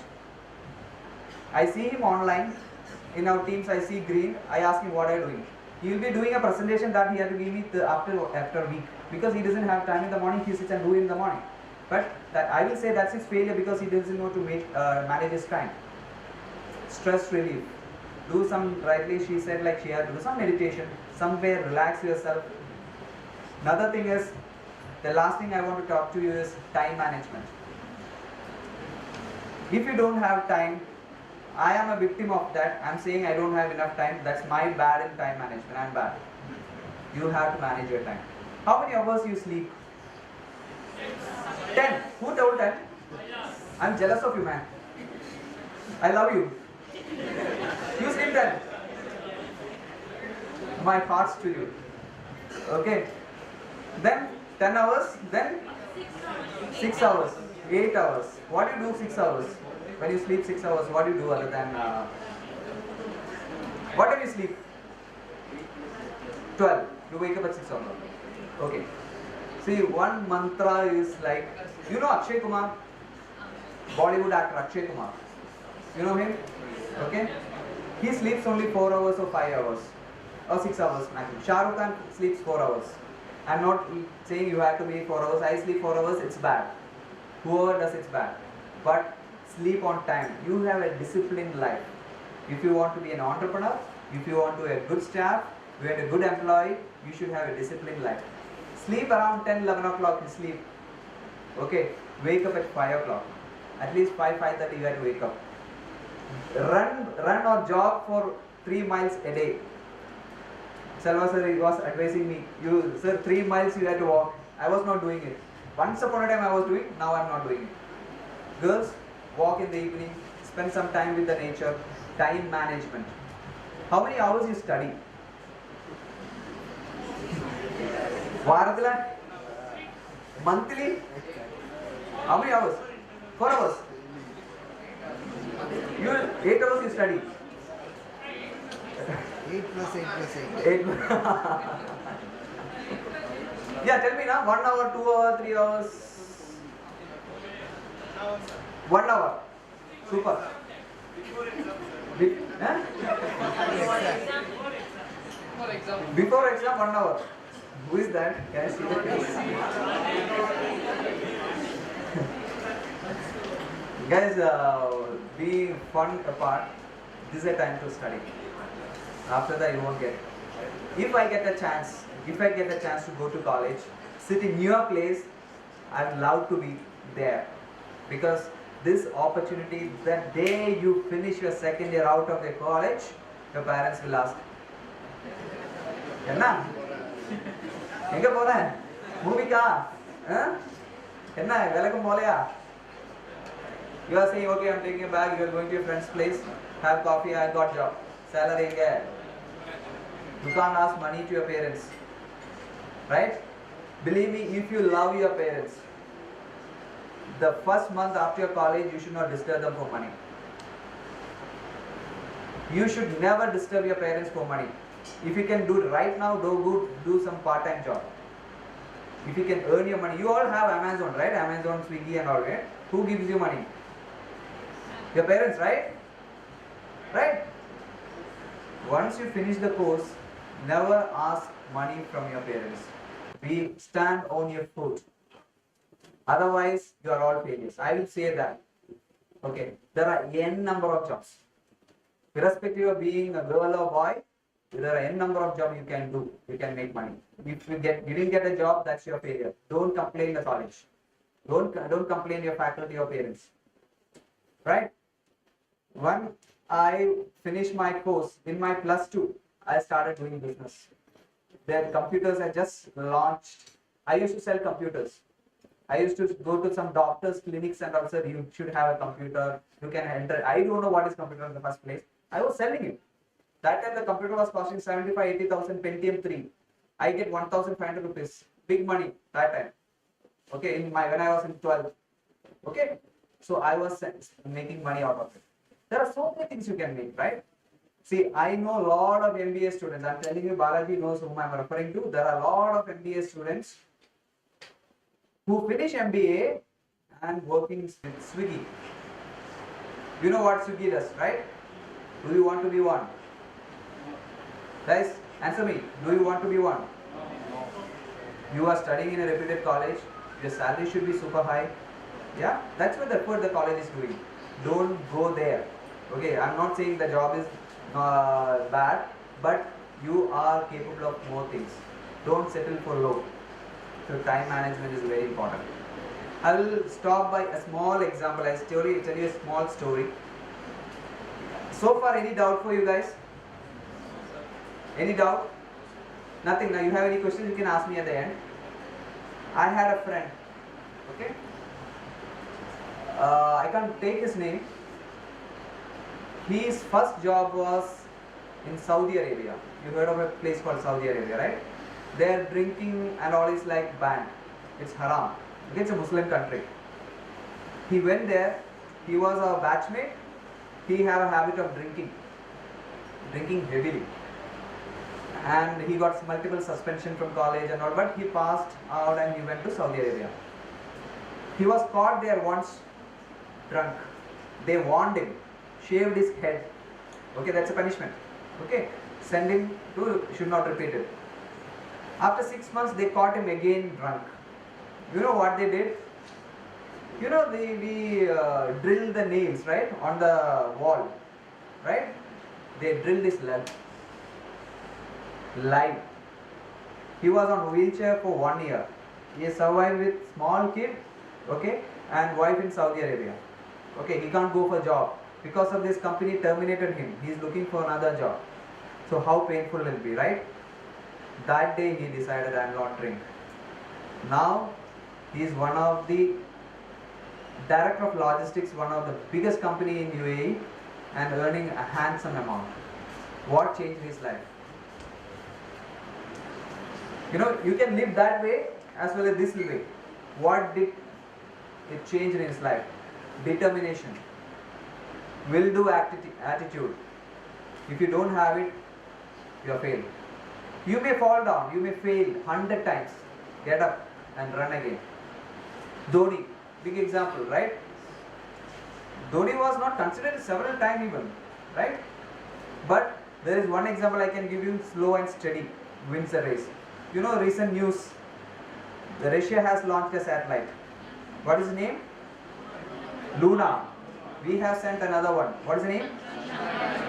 I see him online, in our teams I see green, I ask him what are you doing. He will be doing a presentation that he had to give me after a week, because he doesn't have time in the morning, he sits and do it in the morning. But that, I will say that's his failure, because he doesn't know to manage his time. Stress relief. Do some, rightly she said, like she had to do some meditation, somewhere relax yourself. Another thing is, the last thing I want to talk to you is time management. If you don't have time, I am a victim of that. I am saying I don't have enough time. That's my bad in time management. I am bad. You have to manage your time. How many hours you sleep? 10. Who told 10? I am jealous of you, man. I love you. You sleep 10. My heart's to you. Okay. Then 10 hours. Then 6 hours. 8 hours. What do you do 6 hours? When you sleep 6 hours, what do you do other than what time you sleep? 12. You wake up at 6 o'clock. Okay. See, one mantra is like, you know Akshay Kumar, Bollywood actor Akshay Kumar. You know him? Okay. He sleeps only 4 hours or 5 hours or 6 hours maximum. Shah Rukh Khan sleeps 4 hours. I'm not saying you have to be 4 hours. I sleep 4 hours. It's bad. Whoever does, it's bad. But sleep on time. You have a disciplined life. If you want to be an entrepreneur, if you want to be a good staff, you want a good employee, you should have a disciplined life. Sleep around 10, 11 o'clock, you sleep. Okay, wake up at 5 o'clock. At least 5:30 you have to wake up. Run or jog for 3 miles a day. Selva sir was advising me, sir, 3 miles you have to walk. I was not doing it. Once upon a time I was doing, now I am not doing it. Girls, walk in the evening, spend some time with the nature, time management. How many hours you study? Varadala? Monthly? How many hours? 4 hours. 8 hours you study. 8 plus 8 plus 8. 8. Yeah, tell me now, 1 hour, 2 hours, 3 hours. 1 hour. Super. Before exam, 1 hour. Who is that? Can I see the face? Guys, being fun apart, this is a time to study. After that, you won't get. If I get a chance to go to college, sit in your place, I would love to be there. Because this opportunity, the day you finish your second year out of the college, your parents will ask, Enna? Enga pora? Movie ka? Enna? Velakam polaya? You are saying, okay, I am taking a bag, you are going to your friend's place, have coffee, I got job. Salary enga? You can't ask money to your parents. Right? Believe me, if you love your parents, the first month after your college, you should not disturb them for money. You should never disturb your parents for money. If you can do it right now, do some part-time job. If you can earn your money, you all have Amazon, right? Amazon, Swiggy and all, right? Who gives you money? Your parents, right? Right? Once you finish the course, never ask money from your parents. Stand on your foot. Otherwise, you are all failures. I will say that. Okay, there are n number of jobs. Irrespective of being a girl or boy, there are n number of jobs you can do. You can make money. If you didn't get a job, that's your failure. Don't complain the college. Don't complain your faculty or parents. Right? When I finished my course in my +2, I started doing business. Their computers are just launched. I used to sell computers. I used to go to some doctors' clinics and also you should have a computer. You can enter. I don't know what is computer in the first place. I was selling it. That time the computer was costing 75-80,000 Pentium 3. I get 1,500 rupees. Big money that time. Okay, when I was in 12th. Okay, so I was making money out of it. There are so many things you can make, right? See, I know a lot of MBA students. I'm telling you, Balaji knows whom I'm referring to. There are a lot of MBA students who finish MBA and working with Swiggy. You know what Swiggy does, right? Do you want to be one? Guys, answer me. Do you want to be one? You are studying in a reputed college. Your salary should be super high. Yeah, that's what the college is doing. Don't go there. Okay, I'm not saying the job is bad, but you are capable of more things. Don't settle for low. So time management is very important. I will stop by a small example. I'll tell you a small story. So far, any doubt for you guys? Any doubt? Nothing. Now you have any questions, you can ask me at the end. I had a friend. Okay. I can't take his name. His first job was in Saudi Arabia. You heard of a place called Saudi Arabia, right? Their drinking and all is like banned. It's haram. It's a Muslim country. He went there. He was a batchmate. He had a habit of drinking heavily. And he got multiple suspension from college and all, but he passed out and he went to Saudi Arabia. He was caught there once drunk. They warned him, shaved his head. Okay, that's a punishment. Okay, send him to, should not repeat it. After 6 months, they caught him again drunk. You know what they did? You know, we drill the nails, right, on the wall, right? They drilled his leg. Live. He was on wheelchair for 1 year. He survived with small kid, okay, and wife in Saudi Arabia. Okay, he can't go for job. Because of this, company terminated him. He is looking for another job. So how painful it will be, right? That day he decided, I will not drink. Now he is one of the director of logistics, one of the biggest company in UAE, and earning a handsome amount. What changed his life? You know, you can live that way as well as this way. What did it change in his life? Determination, will-do attitude. If you don't have it, you are failed. You may fall down, you may fail 100 times. Get up and run again. Dhoni, big example, right? Dhoni was not considered several times even, right? But there is one example I can give you, slow and steady, wins the race. You know, recent news, Russia has launched a satellite. What is the name? Luna. We have sent another one. What is the name?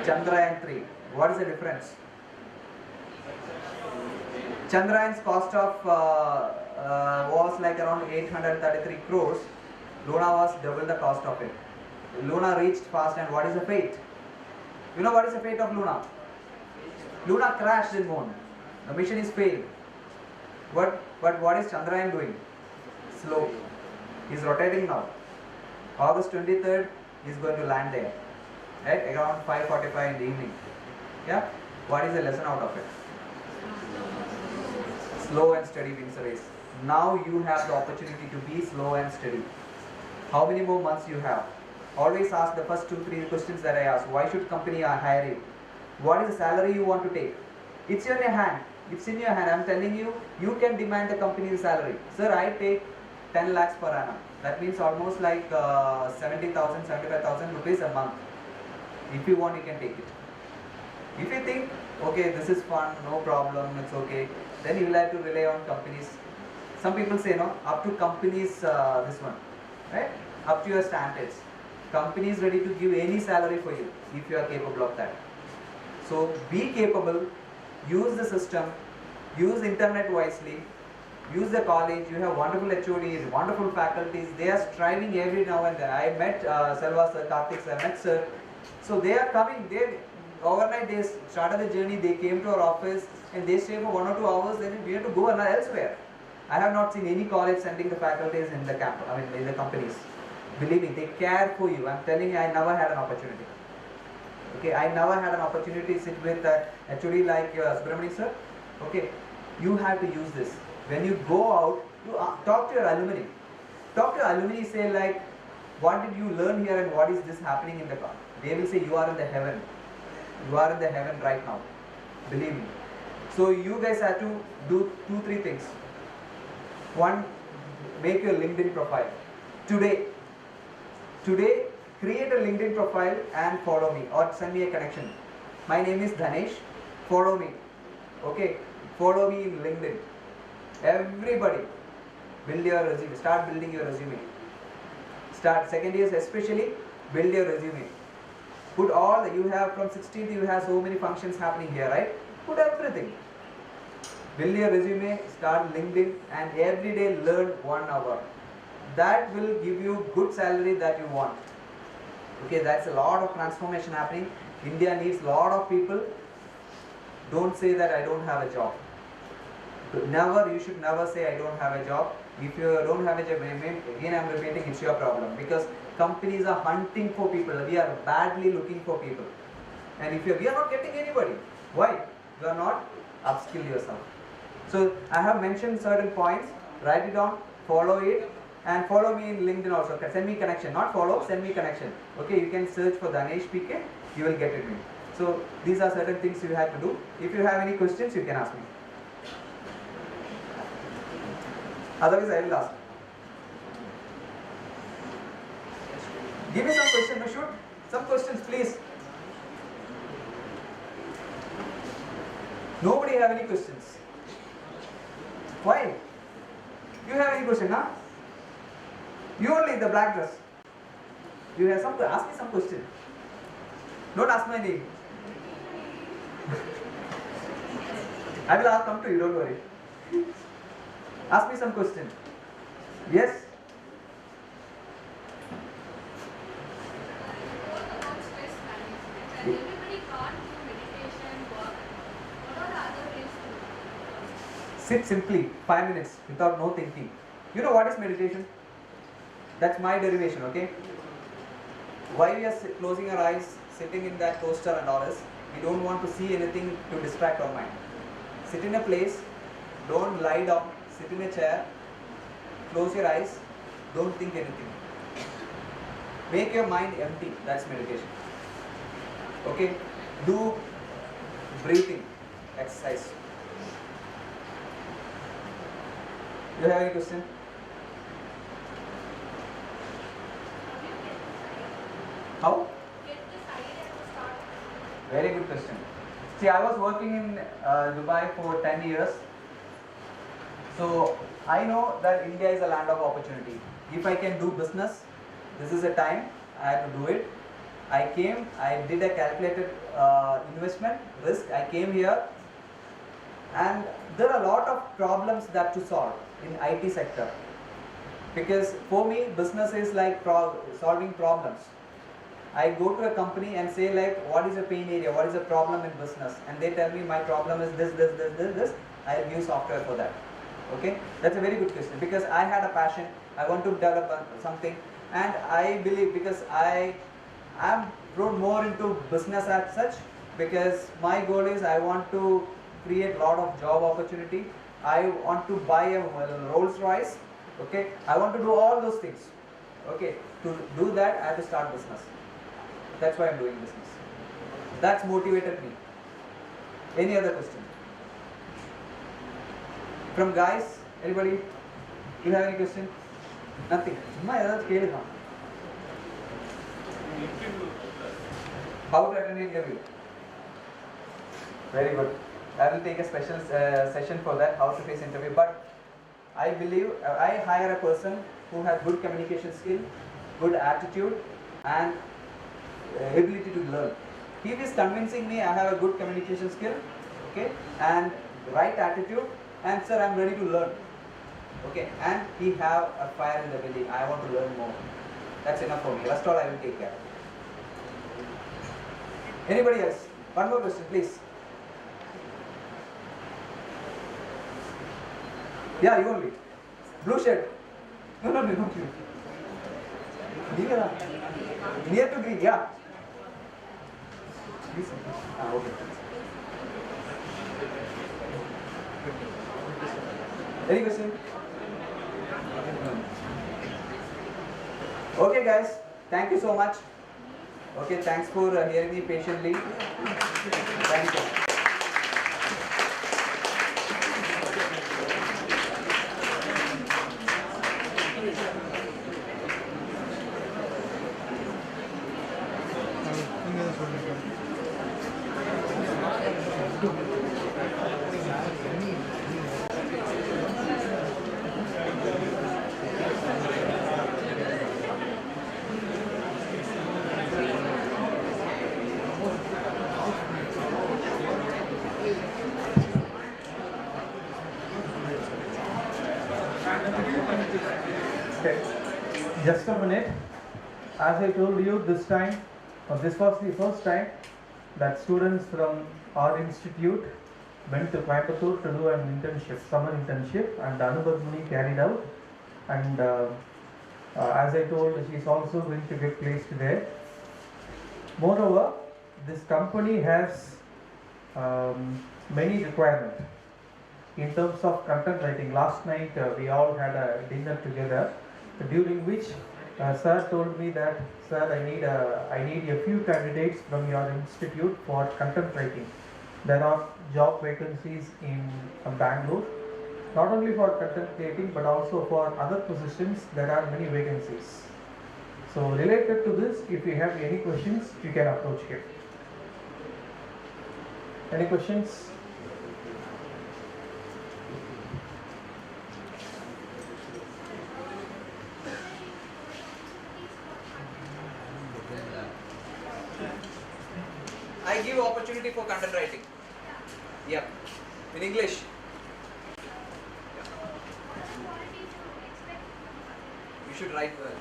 Chandrayaan 3. What is the difference? Chandrayaan's cost of was like around 833 crores. Luna was double the cost of it. Luna reached fast, and what is the fate? You know what is the fate of Luna? Luna crashed in moon. The mission is failed. But what is Chandrayaan doing? Slow. He is rotating now. August 23rd, he is going to land there. Right? Around 5:45 in the evening. Yeah? What is the lesson out of it? Slow and steady wins the race. Now you have the opportunity to be slow and steady. How many more months you have? Always ask the first 2-3 questions that I ask. Why should company hire you? What is the salary you want to take? It's in your hand. It's in your hand. I'm telling you, you can demand the company's salary. Sir, I take 10 lakhs per annum. That means almost like 70,000, 75,000 rupees a month. If you want, you can take it. If you think, okay, this is fun, no problem, it's okay, then you will have to rely on companies. Some people say, no, up to companies, this one, right? Up to your standards. Company is ready to give any salary for you if you are capable of that. So be capable, use the system, use internet wisely, use the college. You have wonderful HODs, wonderful faculties. They are striving every now and then. I met Selva sir, Karthik sir, met sir. So they are coming. overnight they started the journey, they came to our office and they stay for 1 or 2 hours, then we have to go elsewhere. I have not seen any college sending the faculties in the in the companies. Believe me, they care for you. I'm telling you, I never had an opportunity. Okay, I never had an opportunity to sit with actually like Subramani sir. Okay, you have to use this. When you go out, you talk to your alumni. Talk to your alumni, say like, what did you learn here and what is this happening in the car? They will say you are in the heaven. You are in the heaven right now. Believe me. So you guys have to do 2-3 things. One, make your LinkedIn profile. Today, create a LinkedIn profile and follow me or send me a connection. My name is Dhanesh. Follow me. Okay, follow me in LinkedIn. Everybody, build your resume. Start building your resume. Start second years especially, build your resume. Put all that you have from 16th. You have so many functions happening here, right? Put everything. Build your resume. Start LinkedIn and every day learn 1 hour. That will give you good salary that you want. Okay, that's a lot of transformation happening. India needs a lot of people. Don't say that I don't have a job. Never, you should never say I don't have a job. If you don't have a job, again I'm repeating, it's your problem. Because companies are hunting for people. We are badly looking for people. And if we are not getting anybody, why? You are not upskill yourself. So I have mentioned certain points. Write it down, follow it. And follow me in LinkedIn also. Send me connection. Not follow, send me connection. Okay, you can search for Dhanesh PK. You will get it. So these are certain things you have to do. If you have any questions, you can ask me. Otherwise, I will ask. Give me some questions. No, shoot. Some questions, please. Nobody have any questions. Why? You have any question, huh? You only the black dress. You have some. Ask me some question. Don't ask my name. I will come to you. Don't worry. Ask me some question. Yes. Sit simply 5 minutes without no thinking. You know what is meditation? That's my derivation, okay? Why we are closing our eyes, sitting in that coaster and all this, we don't want to see anything to distract our mind. Sit in a place, don't lie down, sit in a chair, close your eyes, don't think anything. Make your mind empty, that's meditation. Okay? Do breathing exercise. Do you have any question? How? Very good question. See, I was working in Dubai for 10 years. So, I know that India is a land of opportunity. If I can do business, this is a time I have to do it. I came, I did a calculated investment, risk. I came here and there are a lot of problems that to solve in IT sector. Because for me, business is like solving problems. I go to a company and say like, what is the pain area, what is the problem in business? And they tell me my problem is this. I'll give software for that. Okay, that's a very good question because I had a passion. I want to develop something, and I believe because I am drawn more into business as such. Because my goal is I want to create a lot of job opportunity. I want to buy a Rolls Royce. Okay, I want to do all those things. Okay, to do that I have to start business. That's why I'm doing business. That's motivated me. Any other question? From guys, anybody? You have any question? Nothing. How to attend an interview? Very good. I will take a special session for that, how to face interview. But I believe I hire a person who has good communication skill, good attitude, and ability to learn. If he is convincing me I have a good communication skill, okay, and right attitude, and sir, I'm ready to learn, okay, and he have a fire in the belly, I want to learn more. That's enough for me. Rest all I will take care. Anybody else? One more question, please. Yeah, you only. Blue shirt. No, not you. Near to green, yeah. Please. Okay. Any question? Okay, guys. Thank you so much. Okay, thanks for hearing me patiently. Thank you. Okay, just a minute. As I told you, this time, this was the first time that students from our institute went to Coimbatore to do an internship, summer internship, and Anubhav Muni carried out. And as I told, she is also going to get placed there. Moreover, this company has many requirements in terms of content writing. Last night we all had a dinner together, during which sir told me that, sir, I need a few candidates from your institute for content writing. There are job vacancies in Bangalore, not only for content creating but also for other positions. There are many vacancies. So related to this, if you have any questions, you can approach him. Any questions? I give opportunity for content writing. Yeah. In English. You should write well.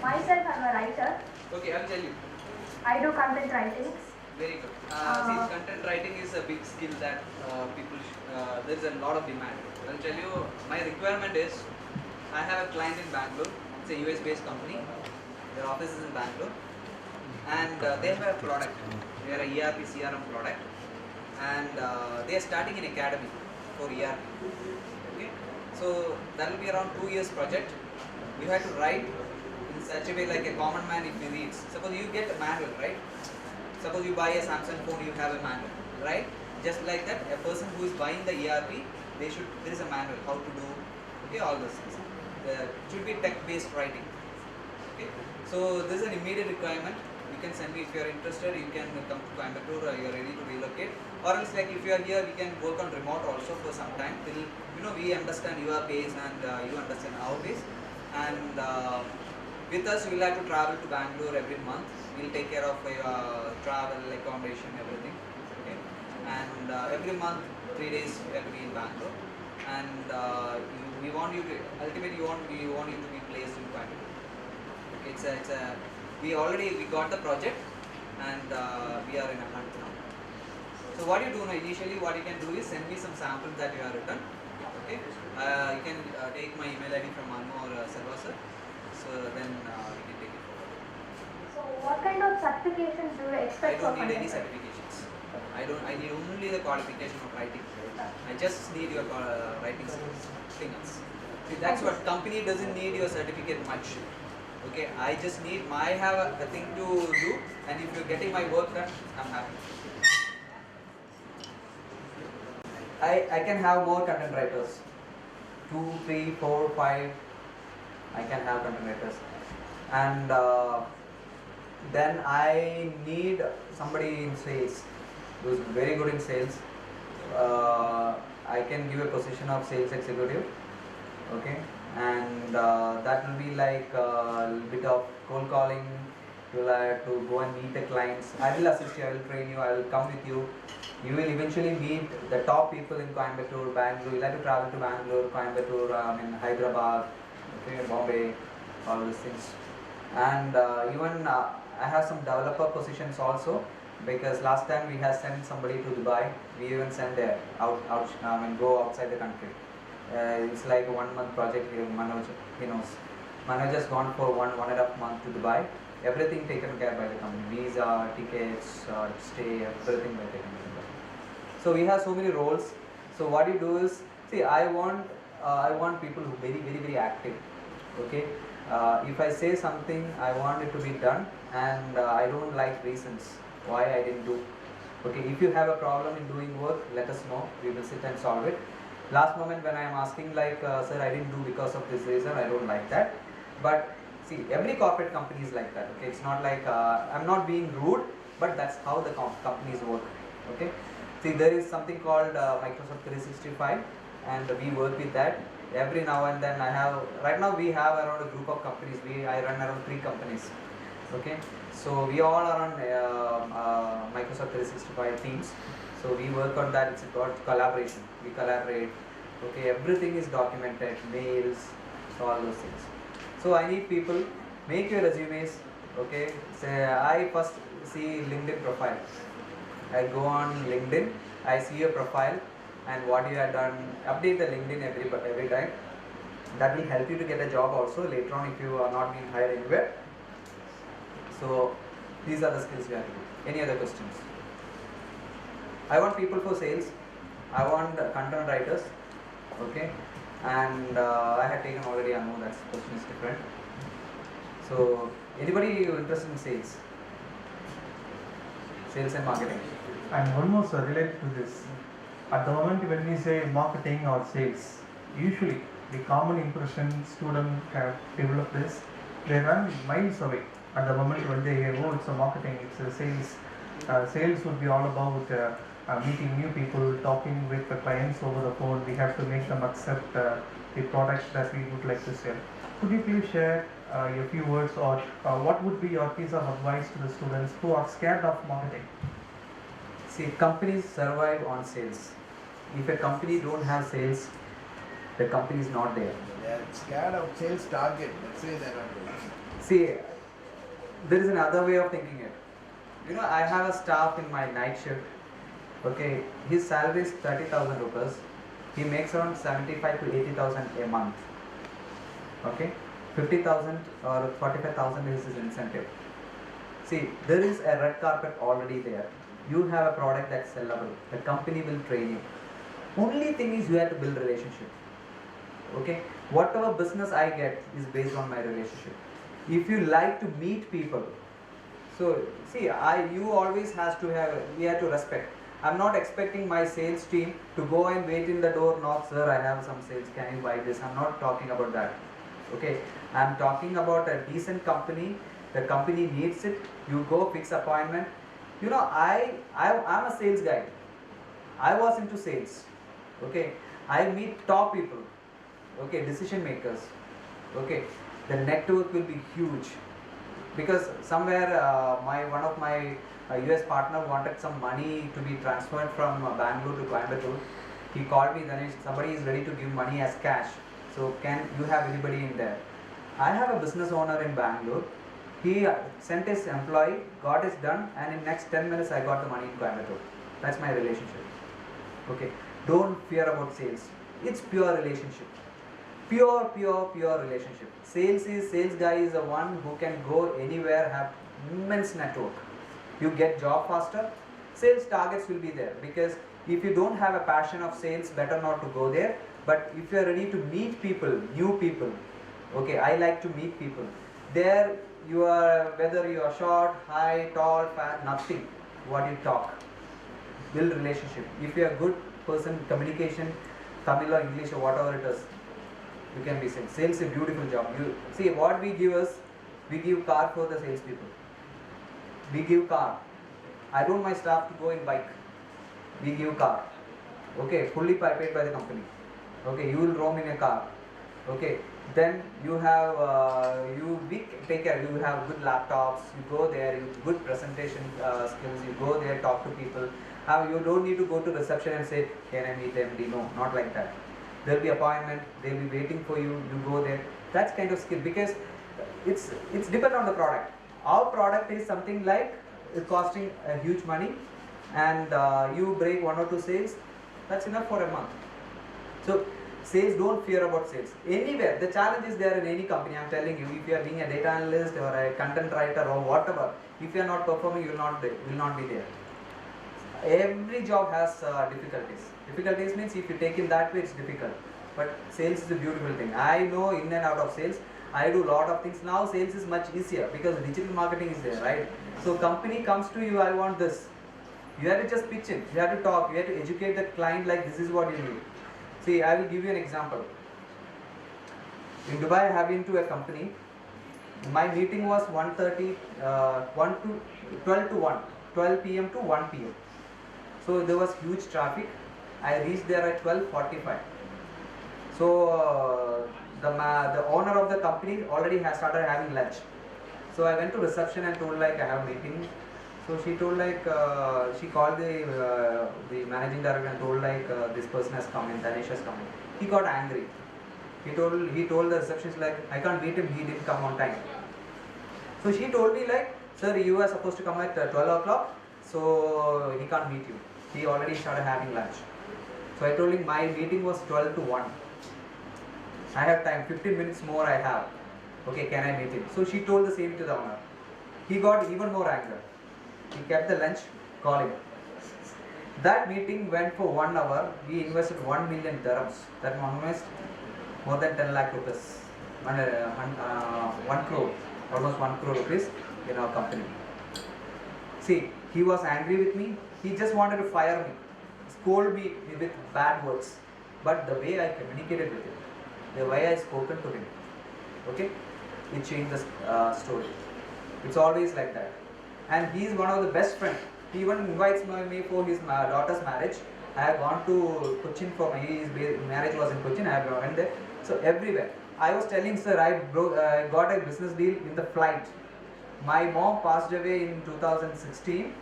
Myself, I'm a writer. Okay, I'll tell you. I do content writings. Very good. See, content writing is a big skill that there is a lot of demand. I'll tell you, my requirement is, I have a client in Bangalore. It's a US based company. Their office is in Bangalore. And they have a product. They are a ERP CRM product. And they are starting an academy for ERP. Okay. So that will be around 2 years project. You have to write in such a way like a common man if he reads. Suppose you get a manual, right? Suppose you buy a Samsung phone, you have a manual, right? Just like that, a person who is buying the ERP, there is a manual how to do, okay, all those things. It should be tech-based writing. Okay. So this is an immediate requirement. You can send me if you are interested. You can come to Coimbatore or you are ready to relocate. Or else, like if you are here, we can work on remote also for some time till we understand your pace and you understand our pace. And with us, you will have to travel to Bangalore every month. We will take care of your travel, accommodation, everything. Okay. And every month, 3 days, you have to be in Bangalore. And we want you to ultimately we want you to be placed in Coimbatore. Okay. We got the project and we are in a hunt now. So what you do now, initially what you can do is send me some samples that you have written. Okay. You can take my email ID from Manu or Sarva sir. So then we can take it forward. So what kind of certifications do you I expect don't for need any content? certifications. I need only the qualification of writing. I just need your writing skills. Nothing else. See, that's what company doesn't need your certificate much. Okay, I just need have a thing to do, and if you're getting my work done, I'm happy. I can have more content writers. 2, 3, 4, 5. I can have content writers, and then I need somebody in sales who's very good in sales. I can give a position of sales executive. Okay. And that will be like a little bit of cold calling. You will have to go and meet the clients. I will assist you, I will train you, I will come with you. You will eventually meet the top people in Coimbatore, Bangalore. You will have to travel to Bangalore, Coimbatore, Hyderabad, okay, Bombay, all these things. And even I have some developer positions also, because last time we have sent somebody to Dubai. We even sent there go outside the country. It's like a 1 month project here. Manoj, he knows. Manoj has gone for 1.5 months to Dubai. Everything taken care by the company. Visa, tickets, stay, everything by taken care by. So we have so many roles. So what you do is, see, I want people who are very active. Okay. If I say something, I want it to be done, and I don't like reasons why I didn't do. Okay, if you have a problem in doing work, let us know. We will sit and solve it. Last moment when I am asking like, sir, I didn't do because of this reason, I don't like that. But see, every corporate company is like that. Okay, it's not like I'm not being rude, but that's how the companies work. Okay, see, there is something called Microsoft 365, and we work with that. Every now and then right now we have around a group of companies. I run around 3 companies. Okay, so we all are on Microsoft 365 teams. So we work on that. It's about collaboration. We collaborate. Okay, everything is documented, mails, so all those things. So I need people, make your resumes. Okay, say I first see LinkedIn profile. I go on LinkedIn, I see your profile and what you have done. Update the LinkedIn every time. That will help you to get a job also later on if you are not being hired anywhere. So these are the skills you have to do. Any other questions? I want people for sales. I want content writers. Okay, and I had taken already. I know that question is different. So anybody interested in sales? Sales and marketing. And almost related to this. At the moment when we say marketing or sales, usually the common impression students have developed is they run miles away. At the moment when they hear, oh, it's a marketing, it's a sales. Sales would be all about meeting new people, talking with the clients over the phone. We have to make them accept the products that we would like to sell. Could you please share a few words, or what would be your piece of advice to the students who are scared of marketing? See, companies survive on sales. If a company don't have sales, the company is not there. They are scared of sales target. That's why they are not doing. See, there is another way of thinking it. You know, I have a staff in my night shift. Okay, his salary is 30,000 rupees. He makes around 75 to 80,000 a month. Okay, 50,000 or 45,000 is his incentive. See, there is a red carpet already there. You have a product that's sellable. The company will train you. Only thing is you have to build relationship. Okay, whatever business I get is based on my relationship. If you like to meet people, so see, you always we have to respect. I'm not expecting my sales team to go and wait in the door, knock, sir, I have some sales, can you buy this? I'm not talking about that. Okay, I'm talking about a decent company. The company needs it. You go fix appointment. You know, I'm a sales guy. I was into sales. Okay, I meet top people. Okay, decision makers. Okay, the network will be huge, because somewhere one of my US partner wanted some money to be transferred from Bangalore to Coimbatore. He called me, then somebody is ready to give money as cash. So can you have anybody in there? I have a business owner in Bangalore. He sent his employee, got it done, and in next 10 minutes I got the money in Coimbatore. That's my relationship. Okay, don't fear about sales. It's pure relationship. Pure relationship. Sales guy is the one who can go anywhere, have immense network. You get job faster. Sales targets will be there, because if you don't have a passion of sales, better not to go there. But if you are ready to meet people, new people, okay, I like to meet people. There you are, whether you are short, high, tall, fat, nothing. What you talk, build relationship. If you are a good person, communication, Tamil or English or whatever it is, you can be sales. Sales is a beautiful job. You see what we give is, we give car for the sales people. We give car. I don't want my staff to go in bike. We give car. Okay, fully paid by the company. Okay, you will roam in a car. Okay, then you have we take care. You have good laptops. You go there. You good presentation skills. You go there, talk to people. You don't need to go to reception and say, can I meet MD? No, not like that. There will be appointment. They will be waiting for you. You go there. That's kind of skill, because it's depend on the product. our product is something like costing a huge money, and you break 1 or 2 sales, that's enough for a month. So sales, don't fear about sales. Anywhere, the challenge is there in any company. I'm telling you, if you are being a data analyst or a content writer or whatever, if you are not performing, you will not be there. Every job has difficulties. Difficulties means if you take it that way, it's difficult. But sales is a beautiful thing. I know in and out of sales. I do a lot of things. Now sales is much easier because digital marketing is there, right? So company comes to you, I want this. You have to just pitch in. You have to talk. You have to educate the client like this is what you need. See, I will give you an example. In Dubai, I have been to a company. My meeting was 1:30, 12 p.m. to 1 p.m. So there was huge traffic. I reached there at 12:45. So the owner of the company already has started having lunch. So I went to reception and told like I have a meeting. So she told like she called the managing director and told like this person has come in, Danesh has come in. He got angry. He told the receptionist like I can't beat him. He didn't come on time. So she told me like, sir, you are supposed to come at 12 o'clock. So he can't meet you. He already started having lunch. So I told him my meeting was 12 to 1. I have time, 15 minutes more I have. Okay, can I meet him? So she told the same to the owner. He got even more anger. He kept the lunch, called him. That meeting went for 1 hour. We invested 1 million dirhams. That almost more than 10 lakh rupees. 1 crore, almost 1 crore rupees in our company. See, he was angry with me. He just wanted to fire me, scold me with bad words. But the way I communicated with him, the way I spoken to him, okay, it changed the story. It's always like that. And he is one of the best friends. He even invites me for his daughter's marriage. I have gone to Cochin for his marriage was in Cochin. I have went there. So everywhere. I was telling sir, I got a business deal in the flight. My mom passed away in 2016,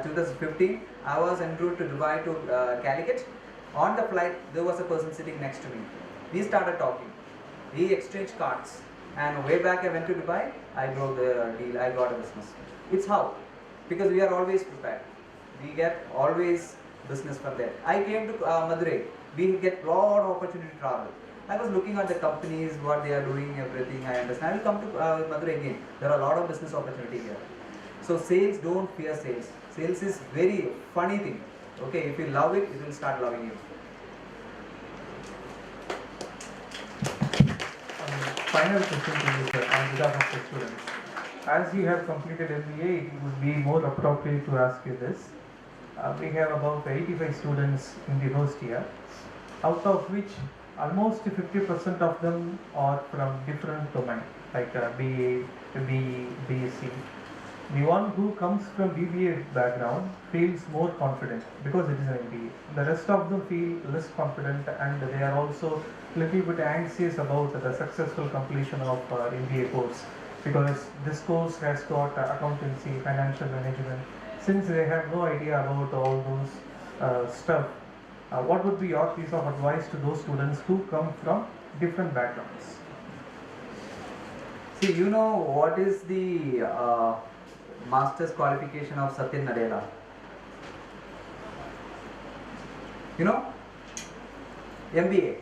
2015. I was en route to Dubai to Calicut. On the flight, there was a person sitting next to me. We started talking. We exchanged cards. And way back I went to Dubai, I broke the deal, I got a business. It's how? Because we are always prepared. We get always business from there. I came to Madurai. We get lot of opportunity to travel. I was looking at the companies, what they are doing, everything. I understand. I will come to Madurai again. There are a lot of business opportunity here. So sales, don't fear sales. Sales is very funny thing. Okay, if you love it, it will start loving you. Final question to you, sir, on behalf of the students. As you have completed MBA, it would be more appropriate to ask you this. We have about 85 students in the host year, out of which almost 50% of them are from different domains, like BA, BE, BSc. The one who comes from BBA background feels more confident because it is an MBA. The rest of them feel less confident, and they are also little bit anxious about the successful completion of MBA course, because this course has got accountancy, financial management. Since they have no idea about all those stuff, what would be your piece of advice to those students who come from different backgrounds? See, you know what is the master's qualification of Satya Nadella? You know? MBA.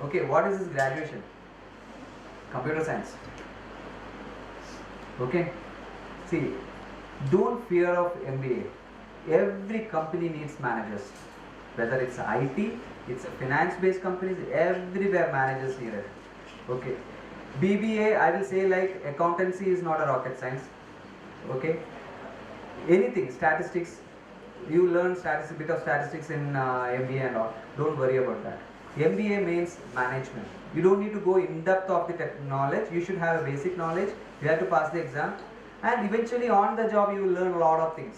Okay, what is his graduation? Computer science. Okay. See, don't fear of MBA. Every company needs managers. Whether it's IT, it's finance-based companies, everywhere managers needed. Okay. BBA, I will say like accountancy is not a rocket science. Okay. Anything, statistics, you learn bit of statistics in MBA and all. Don't worry about that. MBA means management. You don't need to go in depth of the knowledge. You should have a basic knowledge. You have to pass the exam, and eventually on the job you will learn a lot of things.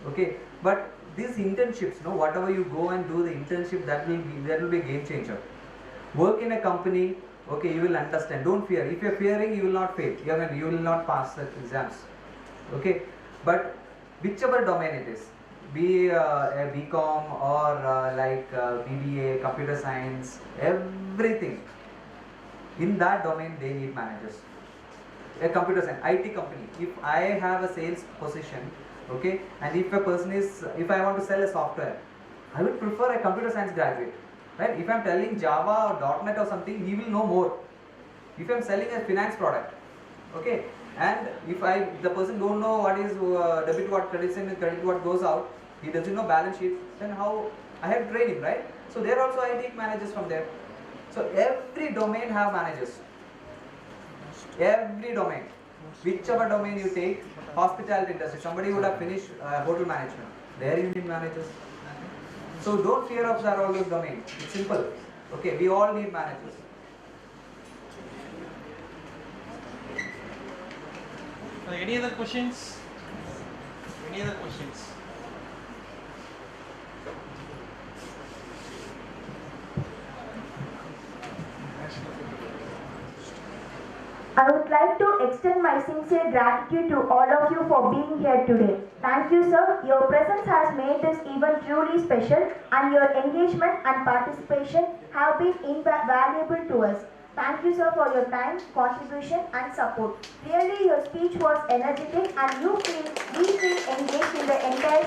Okay, but these internships, whatever you go and do the internship, that will be a game changer. Work in a company, okay, you will understand. Don't fear. If you are fearing, you will not fail. You will not pass the exams. Okay, but whichever domain it is, be a BCom or like BBA, computer science, everything, in that domain they need managers. a computer science IT company, if I have a sales position, okay, and if a person is, if I want to sell a software, I would prefer a computer science graduate, right? If I'm telling Java or .NET or something, he will know more. If I'm selling a finance product, okay, and if the person don't know what is debit, what credits in, credit what goes out, he doesn't know balance sheet, then how I have to train him, right? So there also I take managers from there. So every domain have managers. Every domain, whichever domain you take, hospitality industry, somebody would have finished hotel management, there you need managers. So don't fear of all those domains. It's simple. Okay, we all need managers. Any other questions? Any other questions? I would like to extend my sincere gratitude to all of you for being here today. Thank you, sir. Your presence has made this event truly special, and your engagement and participation have been invaluable to us. Thank you, sir, for your time, contribution, and support. Really, your speech was energetic, and we feel engaged in the entire